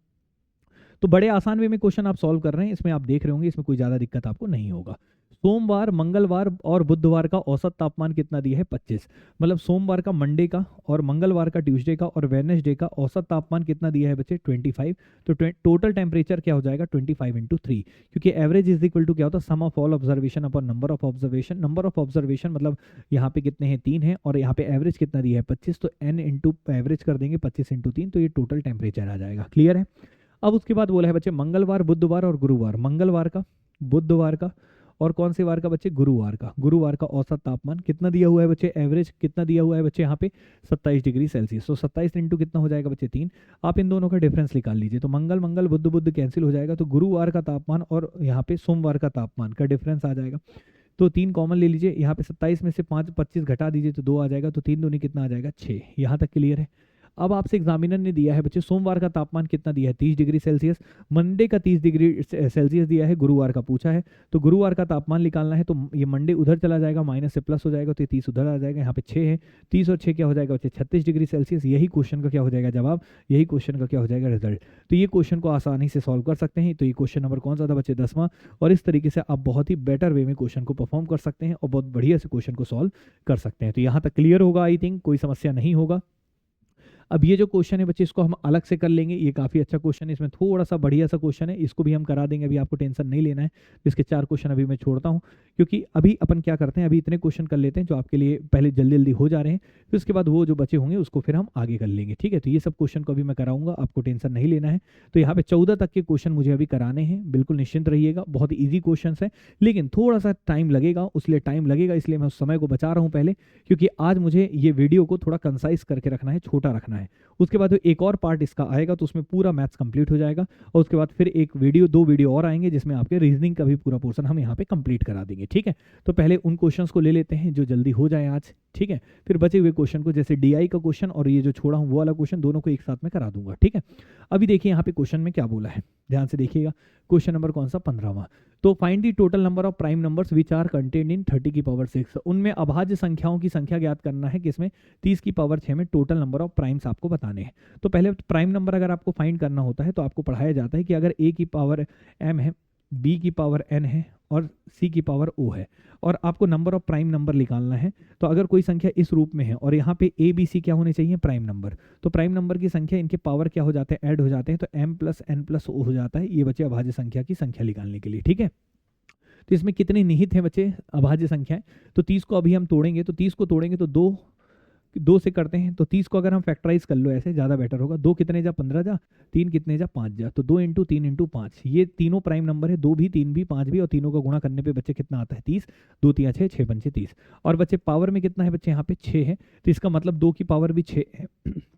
तो बड़े आसान वे में क्वेश्चन आप सॉल्व कर रहे हैं, इसमें आप देख रहे होंगे, इसमें कोई ज़्यादा दिक्कत आपको नहीं होगा। सोमवार, मंगलवार और बुधवार का औसत तापमान कितना दिया है 25। मतलब सोमवार का मंडे का, और मंगलवार का ट्यूसडे का, और वेडनेसडे का औसत तापमान कितना दिया है बच्चे 25। तो टोटल टेम्परेचर क्या हो जाएगा 25 इंटू 3, क्योंकि एवरेज इज इक्वल टू क्या होता है sum of all observation upon number of observation. Number of observation मतलब यहाँ पे कितने हैं 3 है, और यहाँ पे एवरेज कितना दिया है 25, तो n इंटू एवरेज कर देंगे 25 इंटू 3, तो ये टोटल टेम्परेचर आ जाएगा। क्लियर है। अब उसके बाद बोला है बच्चे मंगलवार, बुधवार और गुरुवार। मंगलवार का, बुधवार का, और कौन से वार का बच्चे, गुरुवार का। गुरुवार का औसत तापमान कितना दिया हुआ है बच्चे, एवरेज कितना दिया हुआ है बच्चे यहाँ पे 27 डिग्री सेल्सियस। तो 27 इंटू कितना हो जाएगा बच्चे 3। आप इन दोनों का डिफरेंस निकाल लीजिए। तो मंगल मंगल बुध बुध कैंसिल हो जाएगा, तो गुरुवार का तापमान और यहाँ पे सोमवार का तापमान का डिफरेंस आ जाएगा। तो 3 कॉमन ले लीजिए, यहाँ पे 27 में से 25 घटा दीजिए तो 2 आ जाएगा, तो 3 दूनी कितना आ जाएगा 6। यहाँ तक क्लियर है। अब आपसे एग्जामिनर ने दिया है बच्चे सोमवार का तापमान कितना दिया है 30 डिग्री सेल्सियस, मंडे का 30 डिग्री सेल्सियस दिया है, गुरुवार का पूछा है। तो गुरुवार का तापमान निकालना है, तो ये मंडे उधर चला जाएगा, माइनस से प्लस हो जाएगा, तो 30 उधर आ जाएगा। यहाँ पे 6 है, 30 और 6 क्या हो जाएगा बच्चे 36 डिग्री सेल्सियस। यही क्वेश्चन का क्या हो जाएगा जवाब, यही क्वेश्चन का क्या हो जाएगा रिजल्ट। तो ये क्वेश्चन को आसानी से सॉल्व कर सकते हैं। तो ये क्वेश्चन नंबर कौन सा था बच्चे 10वां, और इस तरीके से आप बहुत ही बेटर वे में क्वेश्चन को परफॉर्म कर सकते हैं, और बहुत बढ़िया से क्वेश्चन को सॉल्व कर सकते हैं। तो यहाँ तक क्लियर होगा, आई थिंक कोई समस्या नहीं होगा। अब ये जो क्वेश्चन है बच्चे इसको हम अलग से कर लेंगे, ये काफ़ी अच्छा क्वेश्चन है, इसमें थोड़ा सा बढ़िया सा क्वेश्चन है, इसको भी हम करा देंगे, अभी आपको टेंशन नहीं लेना है। इसके 4 क्वेश्चन अभी मैं छोड़ता हूँ, क्योंकि अभी अपन क्या करते हैं, अभी इतने क्वेश्चन कर लेते हैं जो आपके लिए पहले जल्दी जल्दी हो जा रहे हैं, फिर उसके बाद वो जो बचे होंगे उसको फिर हम आगे कर लेंगे। ठीक है, तो ये सब क्वेश्चन को अभी मैं कराऊंगा, आपको टेंशन नहीं लेना है। तो यहाँ पे 14 तक के क्वेश्चन मुझे अभी कराने हैं, बिल्कुल निश्चिंत रहिएगा। बहुत ईजी क्वेश्चन है, लेकिन थोड़ा सा टाइम लगेगा, उसलिए टाइम लगेगा, इसलिए मैं उस समय को बचा रहा हूँ पहले, क्योंकि आज मुझे ये वीडियो को थोड़ा कंसाइज करके रखना है, छोटा रखना है। उसके बाद एक और पार्ट इसका आएगा, तो उसमें पूरा मैथ्स कंप्लीट हो जाएगा, और उसके बाद फिर एक वीडियो 2 वीडियो और आएंगे जिसमें आपके रीजनिंग का भी पूरा पोर्शन हम यहाँ पे कंप्लीट करा देंगे। ठीक है, तो पहले उन क्वेश्चंस को ले लेते हैं जो जल्दी हो जाए आज। ठीक है, फिर बचे हुए क्वेश्चन को, जैसे डीआई का क्वेश्चन और ये जो छोड़ा हूँ वो वाला क्वेश्चन, दोनों को एक साथ में करा दूंगा। ठीक है, अभी देखिए यहाँ पे क्वेश्चन में क्या बोला है, ध्यान से देखिएगा। क्वेश्चन नंबर कौन सा 15वां। तो find the total number of prime numbers which are contained in 30 की पावर 6। उनमें अभाज्य संख्याओं की संख्या ज्ञात करना है, किसमें 30 की पावर 6 में टोटल नंबर ऑफ प्राइम्स आपको बताने हैं। तो पहले प्राइम नंबर अगर आपको फाइंड करना होता है तो आपको पढ़ाया जाता है कि अगर a की पावर m है, b की पावर n है और c की पावर o है, और आपको नंबर ऑफ प्राइम नंबर निकालना है। तो अगर कोई संख्या इस रूप में है और यहाँ पे a b c क्या होने चाहिए प्राइम नंबर, तो प्राइम नंबर की संख्या इनके पावर क्या हो जाते हैं, ऐड हो जाते हैं, तो m plus n plus o हो जाता है। ये बचे अभाज्य संख्या की संख्या निकालने के लिए। ठीक है, तो इसमें कितने निहित हैं बच्चे अभाज्य संख्याएं, तो 30 को अभी हम तोड़ेंगे, तो 30 को तोड़ेंगे तो 2 से करते हैं, तो 30 को अगर हम फैक्टराइज कर लो ऐसे ज़्यादा बेटर होगा। 2 कितने जा 15 जा, 3 कितने जा 5 जा, तो 2 इंटू 3 इंटू 5, ये तीनों प्राइम नंबर है, 2 भी 3 भी 5 भी, और तीनों का गुणा करने पे बच्चे कितना आता है 30। 2 3 6, 6 5 30, और बच्चे पावर में कितना है बच्चे यहाँ पे 6 है, तो इसका मतलब 2 की पावर भी 6 है,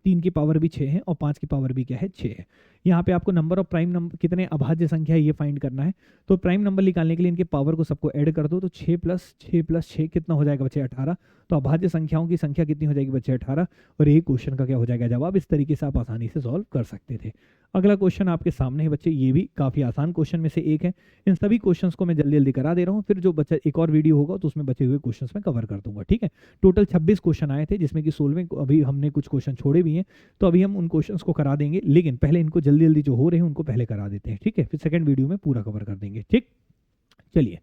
3 की पावर भी 6 है और 5 की पावर भी क्या है 6 है। यहाँ पे आपको नंबर ऑफ प्राइम नंबर कितने अभाज्य संख्या है ये फाइंड करना है। तो प्राइम नंबर निकालने के लिए इनके पावर को सबको ऐड कर दो, तो 6 प्लस 6 प्लस 6 कितना हो जाएगा बच्चे 18। तो अभाज्य संख्याओं की संख्या कितनी हो जाएगी बच्चे 18, और ये क्वेश्चन का क्या हो जाएगा जवाब। इस तरीके से आप आसानी से सॉल्व कर सकते थे। अगला क्वेश्चन आपके सामने है बच्चे, ये भी काफ़ी आसान क्वेश्चन में से एक है। इन सभी क्वेश्चंस को मैं जल्दी जल्दी करा दे रहा हूँ, फिर जो बच्चा एक और वीडियो होगा तो उसमें बचे हुए क्वेश्चंस मैं कवर कर दूंगा, ठीक है। टोटल 26 क्वेश्चन आए थे, जिसमें कि 16वें अभी हमने कुछ क्वेश्चन छोड़े भी हैं, तो अभी हम उन क्वेश्चंस को करा देंगे, लेकिन पहले इनको जल्दी जल्दी जो हो रहे हैं उनको पहले करा देते हैं, ठीक है। फिर सेकंड वीडियो में पूरा कवर कर देंगे, ठीक। चलिए,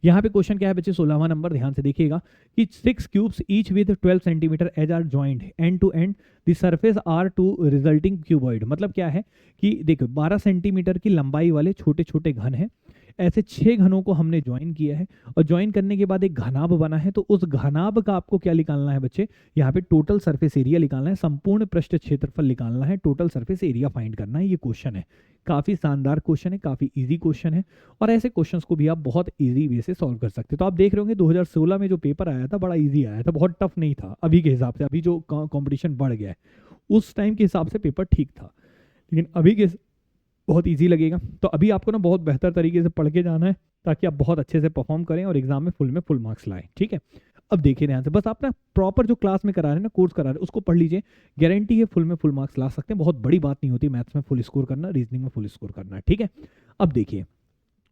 यहाँ पे क्वेश्चन क्या है बच्चे, 16वां नंबर, ध्यान से देखिएगा कि 6 cubes each with 12 centimetre edge are joint end to end the surface are to resulting cuboid. मतलब क्या है कि देखो 12 सेंटीमीटर की लंबाई वाले छोटे छोटे घन हैं, ऐसे 6 घनों को हमने ज्वाइन किया है, और ज्वाइन करने के बाद एक घनाभ बना है। तो उस घनाभ का आपको क्या निकालना है बच्चे, यहाँ पे टोटल सरफेस एरिया निकालना है, संपूर्ण पृष्ठ क्षेत्रफल निकालना है, टोटल सरफेस एरिया फाइंड करना है। ये क्वेश्चन है, काफी शानदार क्वेश्चन है, काफी इजी क्वेश्चन है, और ऐसे क्वेश्चंस को भी आप बहुत इजी वे से सॉल्व कर सकते हो। तो आप देख रहे होंगे 2016 में जो पेपर आया था बड़ा इजी आया था, बहुत टफ नहीं था अभी के हिसाब से। अभी जो कंपटीशन बढ़ गया है, उस टाइम के हिसाब से पेपर ठीक था, लेकिन अभी के बहुत इजी लगेगा। तो अभी आपको ना बहुत बेहतर तरीके से पढ़ के जाना है, ताकि आप बहुत अच्छे से परफॉर्म करें और एग्जाम में फुल मार्क्स लाएं, ठीक है। अब देखिए ध्यान से, बस आप ना प्रॉपर जो क्लास में करा रहे हैं ना, कोर्स करा रहे हैं, उसको पढ़ लीजिए, गारंटी है फुल मार्क्स ला सकते हैं। बहुत बड़ी बात नहीं होती मैथ्स में फुल स्कोर करना, रीजनिंग में फुल स्कोर करना, ठीक है। अब देखिए,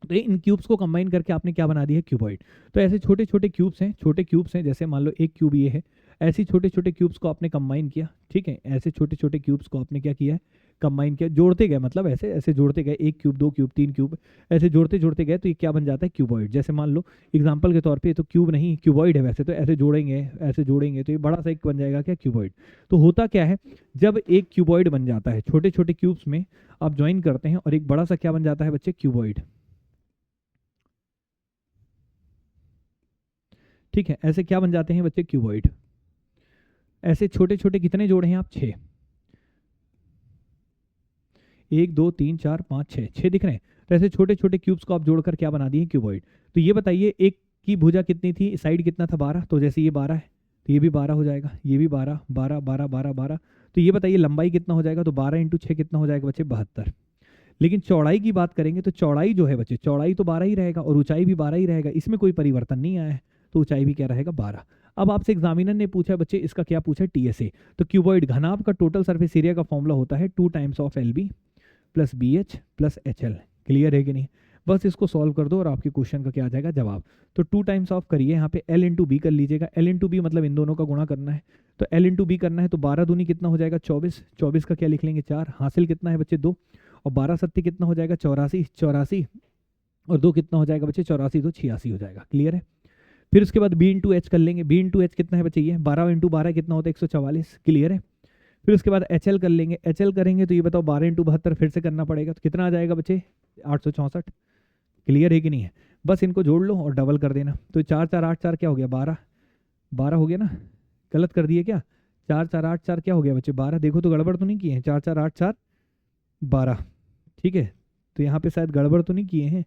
तो इन क्यूब्स को कंबाइन करके आपने क्या बना दिया है, क्यूबॉइड। तो ऐसे छोटे छोटे क्यूब्स हैं, जैसे मान लो एक क्यूब ये है, ऐसे छोटे छोटे क्यूब्स को आपने कंबाइन किया, ठीक है। ऐसे छोटे छोटे क्यूब्स को आपने क्या किया है, कंबाइन किया, जोड़ते गए, मतलब ऐसे ऐसे जोड़ते गए, 1 क्यूब 2 क्यूब 3 क्यूब, ऐसे जोड़ते जोड़ते गए, तो ये क्या बन जाता है, क्यूबॉइड। जैसे मान लो एग्जांपल के तौर पे, ये तो क्यूब नहीं क्यूबॉइड है वैसे, तो ऐसे जोड़ेंगे तो ये बड़ा सा एक बन जाएगा क्या, क्यूबॉइड। तो होता क्या है, जब एक क्यूबॉइड बन जाता है, छोटे छोटे क्यूब्स में आप ज्वाइन करते हैं, और एक बड़ा सा क्या बन जाता है बच्चे, क्यूबॉइड, ठीक है। ऐसे क्या बन जाते हैं बच्चे, क्यूबॉइड। ऐसे छोटे छोटे कितने जोड़े हैं आप, 6, 1 2 3 4 5 6 दिख रहे हैं। तो ऐसे छोटे छोटे क्यूब्स को आप जोड़कर क्या बना दिए, क्यूबॉइड। तो ये बताइए, एक की भुजा कितनी थी, साइड कितना था, 12, तो जैसे ये 12 है तो ये भी 12 हो जाएगा, ये भी 12 12 12 12 12। तो ये बताइए लंबाई कितना हो जाएगा, तो 12 × 6 कितना हो जाएगा बच्चे, 72। लेकिन चौड़ाई की बात करेंगे तो चौड़ाई जो है बच्चे, चौड़ाई तो 12 ही रहेगा, और ऊंचाई भी 12 ही रहेगा, इसमें कोई परिवर्तन नहीं आया है, तो ऊंचाई भी क्या रहेगा, 12। अब आपसे एग्जामिनर ने पूछा बच्चे, इसका क्या पूछा, टीएसए। तो क्यूबॉइड घनाभ का टोटल सरफेस एरिया का फॉर्मूला होता है 2 times of LB plus BH plus HL। Clear है कि नहीं, बस इसको सॉल्व कर दो और आपके क्वेश्चन का क्या आ जाएगा जवाब। तो 2 टाइम्स ऑफ करिए, यहाँ पे L × B कर लीजिएगा, L × B मतलब इन दोनों का गुणा करना है, तो L × B करना है, तो 12 दूनी कितना हो जाएगा, 24, 24 का क्या लिख लेंगे, 4, हासिल कितना है बच्चे, 2, और 12 सत्ती कितना हो जाएगा, 84, 84, और 2 कितना हो जाएगा बच्चे, 84 2 86 हो जाएगा। क्लियर है। फिर उसके बाद B × H कर लेंगे, B × H कितना है बच्चे, ये 12 × 12 कितना होता है, 144। क्लियर है। फिर उसके बाद HL कर लेंगे, HL करेंगे तो ये बताओ 12 × 72 फिर से करना पड़ेगा, तो कितना आ जाएगा बच्चे, 864। क्लियर है कि नहीं है, बस इनको जोड़ लो और डबल कर देना। तो 4 4 8 4 क्या हो गया, 12 12 हो गया ना, गलत कर दिए क्या, 4 4 8 4 क्या हो गया बच्चे, 12। देखो तो गड़बड़ तो नहीं किए हैं, 4 4 8 4 12, ठीक है। तो यहाँ पे शायद गड़बड़ तो नहीं किए हैं,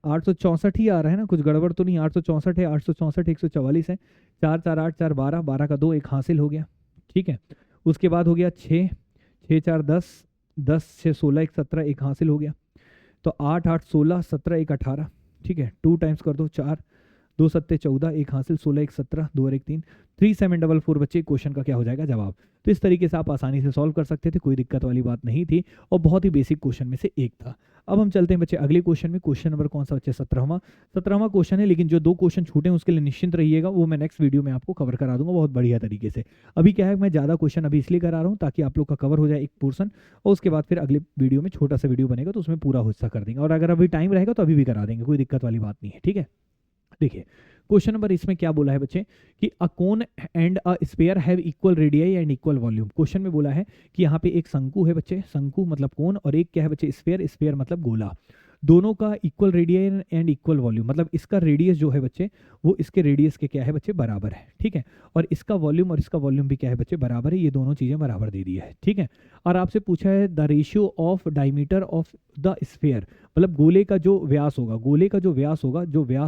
864 ही आ रहा है ना, कुछ गड़बड़ तो नहीं, 864 है, 864 144 है, 4 4 8 4 12, 12 का 2 एक हासिल हो गया, ठीक है। उसके बाद हो गया 6 6 4 10, 10 6 16 1 17 एक हासिल हो गया, तो 8 8 16 17 1 18, ठीक है। 2 टाइम्स कर दो, 4 2 7 14 एक हासिल, 16 1 17 2 और 1 3, 3744 बच्चे क्वेश्चन का क्या हो जाएगा जवाब। तो इस तरीके से आप आसानी से सॉल्व कर सकते थे, कोई दिक्कत वाली बात नहीं थी, और बहुत ही बेसिक क्वेश्चन में से एक था। अब हम चलते हैं बच्चे अगले क्वेश्चन में। क्वेश्चन नंबर कौन सा बच्चे, 17वां क्वेश्चन है, लेकिन जो 2 क्वेश्चन छूटे हैं उसके लिए निश्चिंत रहिएगा, वो मैं नेक्स्ट वीडियो में आपको कवर करा दूंगा बहुत बढ़िया तरीके से। अभी क्या है, मैं ज़्यादा क्वेश्चन अभी इसलिए करा रहा हूँ ताकि आप लोग का कवर हो जाए एक पोर्सन, और उसके बाद फिर अगले वीडियो में छोटा सा वीडियो बनेगा तो उसमें पूरा हिस्सा कर देंगे, और अगर अभी टाइम रहेगा तो अभी भी करा देंगे, कोई दिक्कत वाली बात नहीं है, ठीक है। देखिए क्वेश्चन नंबर इसमें क्या बोला है बच्चे कि a cone and a sphere have equal radii and equal volume. Question में बोला है कि यहाँ पे एक शंकु है बच्चे, शंकु मतलब कोन, और एक क्या है बच्चे, स्फीयर, स्फीयर मतलब गोला। दोनों का equal radii and equal volume, मतलब इसका रेडियस जो है बच्चे वो इसके रेडियस के क्या है बच्चे, बराबर है, ठीक है। और इसका वॉल्यूम और इसका वॉल्यूम भी क्या है बच्चे, बराबर है, ये दोनों चीज़ें बराबर दे दी है, ठीक है। और आपसे पूछा है the ratio of diameter of the sphere, मतलब गोले का जो व्यास होगा, गोले का जो व्यास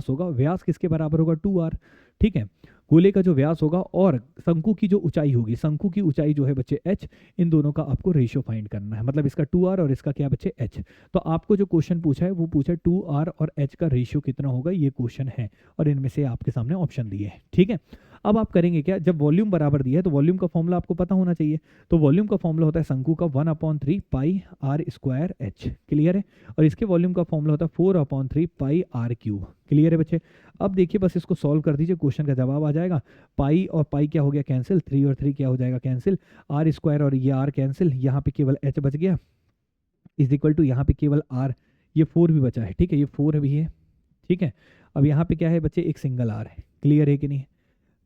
होगा, व्यास किसके बराबर होगा, 2r, ठीक है। गोले का जो व्यास होगा और शंकु की जो ऊंचाई होगी, शंकु की ऊंचाई जो है बच्चे h, इन दोनों का आपको रेशियो फाइंड करना है। मतलब इसका 2r और इसका क्या बच्चे h। तो आपको जो क्वेश्चन पूछा है वो पूछा 2r और h का रेशियो कितना होगा, ये क्वेश्चन है और इनमें से आपके सामने ऑप्शन दिए हैं। ठीक है, अब आप करेंगे क्या, जब वॉल्यूम बराबर दिया है तो वॉल्यूम का फॉर्मूला आपको पता होना चाहिए। तो वॉल्यूम का फॉर्मूला होता है शंकु का 1/3 पाई आर स्क्वायर h, क्लियर है। और इसके वॉल्यूम का फॉर्मूला होता है 4/3 पाई आर क्यूब, क्लियर है बच्चे। अब देखिए बस इसको सॉल्व कर दीजिए, क्वेश्चन का जवाब आ जाएगा। पाई और पाई क्या हो गया कैंसिल, 3 और 3 क्या हो जाएगा कैंसिल, आर स्क्वायर और ये आर कैंसिल, यहाँ पे केवल h बच गया, इज इक्वल टू यहाँ पे केवल आर, ये 4 भी बचा है, ठीक है, ये 4 भी है, ठीक है। अब यहाँ पे क्या है बच्चे, एक सिंगल आर है, क्लियर है कि नहीं,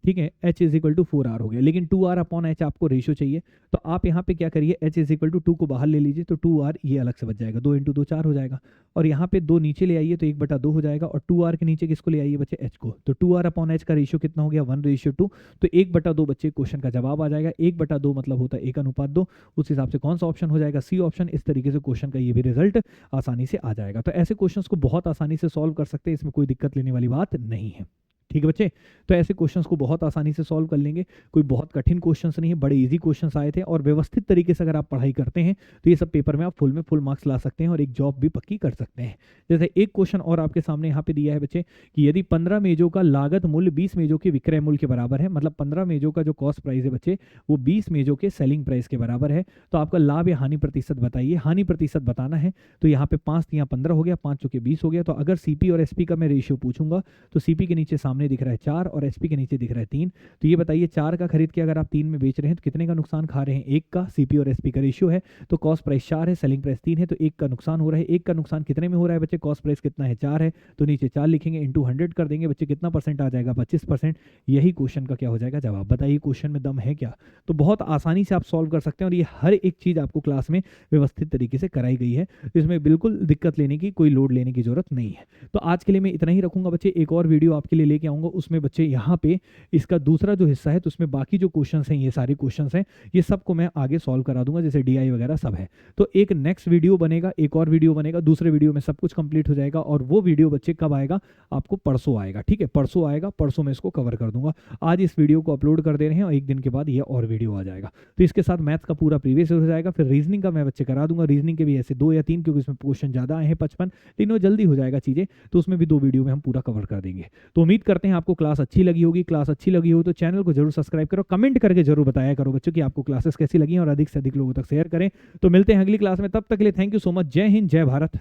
ठीक है। h is equal to 4r हो गया, लेकिन 2r अपॉन h आपको रेशियो चाहिए। तो आप यहाँ पे क्या करिए, h इज इक्वल टू 2 को बाहर ले लीजिए, तो 2r ये अलग से बच जाएगा, 2 इंटू 2 4 हो जाएगा। और यहाँ पे 2 नीचे ले आइए तो 1/2 हो जाएगा, और 2r के नीचे किसको ले आइए बच्चे, h को। तो 2r अपॉन h का रेशियो कितना हो गया, 1:2। तो 1/2 बच्चे क्वेश्चन का जवाब आ जाएगा। 1/2 मतलब होता है 1:2। उस हिसाब से कौन सा ऑप्शन हो जाएगा, सी ऑप्शन। इस तरीके से क्वेश्चन का ये भी रिजल्ट आसानी से आ जाएगा। तो ऐसे क्वेश्चन को बहुत आसानी से सॉल्व कर सकते हैं, इसमें कोई दिक्कत लेने वाली बात नहीं है, ठीक है बच्चे। तो ऐसे क्वेश्चंस को बहुत आसानी से सॉल्व कर लेंगे, कोई बहुत कठिन क्वेश्चंस नहीं है, बड़े इजी क्वेश्चंस आए थे। और व्यवस्थित तरीके से अगर आप पढ़ाई करते हैं तो ये सब पेपर में आप फुल मार्क्स ला सकते हैं और एक जॉब भी पक्की कर सकते हैं। जैसे एक क्वेश्चन और आपके सामने यहाँ पे दिया है बच्चे कि यदि 15 मेजों का लागत मूल्य 20 मेजों के विक्रय मूल्य के बराबर है, मतलब 15 मेजों का जो कॉस्ट प्राइस है बच्चे वो 20 मेजों के सेलिंग प्राइस के बराबर है, तो आपका लाभ या हानि प्रतिशत बताइए। हानि प्रतिशत बताना है तो यहाँ पे 5 यहाँ 15 हो गया, 5 चौके 20 हो गया। तो अगर सीपी और एसपी का मैं रेशियो पूछूंगा तो सीपी के नीचे सामने दिख रहा है 4 और एसपी के नीचे दिख रहा है 3। तो ये बताइए 4 का खरीद के अगर आप 3 में बेच रहे हैं तो कितने का नुकसान खा रहे हैं, 1 का। सीपी और एसपी का रेशियो है तो कॉस्ट प्राइस 4 है, सेलिंग प्राइस 3 है, तो 1 का नुकसान हो रहा है। 1 का नुकसान कितने में हो रहा है बच्चे, कॉस्ट प्राइस कितना है 4 है, तो नीचे 4 लिखेंगे, इंटू 100 कर देंगे बच्चे, कितना परसेंट आ जाएगा 25%। यही क्वेश्चन का क्या हो जाएगा जवाब। बताइए क्वेश्चन में दम है क्या। तो बहुत आसानी से आप सॉल्व कर सकते हैं और ये हर एक चीज आपको क्लास में व्यवस्थित तरीके से कराई गई है, इसमें बिल्कुल दिक्कत लेने की, कोई लोड लेने की जरूरत नहीं है। तो आज के लिए मैं इतना ही रखूंगा बच्चे, एक और वीडियो आपके लिए लेके आऊंगा, उसमें बच्चे यहाँ पे इसका दूसरा जो हिस्सा है तो उसमें बाकी जो क्वेश्चंस हैं, ये सारे क्वेश्चंस हैं, ये सबको मैं आगे सॉल्व करा दूंगा, जैसे डीआई वगैरह सब है। तो एक नेक्स्ट वीडियो बनेगा, एक और वीडियो बनेगा, दूसरे वीडियो में सब कुछ कंप्लीट हो जाएगा। और वो वीडियो बच्चे कब आएगा, आपको परसों आएगा, ठीक है, परसों आएगा, परसों में इसको कवर कर दूंगा। आज इस वीडियो को अपलोड कर दे रहे हैं और एक दिन के बाद ये और वीडियो आ जाएगा। तो इसके साथ मैथ्स का पूरा प्रीवियस हो जाएगा, फिर रीजनिंग का मैं बच्चे करा दूंगा। रीजनिंग के भी ऐसे 2 या 3, क्योंकि इसमें क्वेश्चन ज्यादा आए हैं 55, लेकिन वो जल्दी हो जाएगा चीजें, तो उसमें भी 2 वीडियो में हम पूरा कवर कर देंगे। तो उम्मीद करते हैं आपको क्लास अच्छी लगी होगी। क्लास अच्छी लगी हो तो चैनल को जरूर सब्सक्राइब करो, कमेंट करके जरूर बताया करो बच्चों कि आपको क्लासेस कैसी लगी और अधिक से अधिक लोगों तक शेयर करें। तो मिलते हैं अगली क्लास में, तब तक के लिए थैंक यू सो मच। जय हिंद, जय भारत।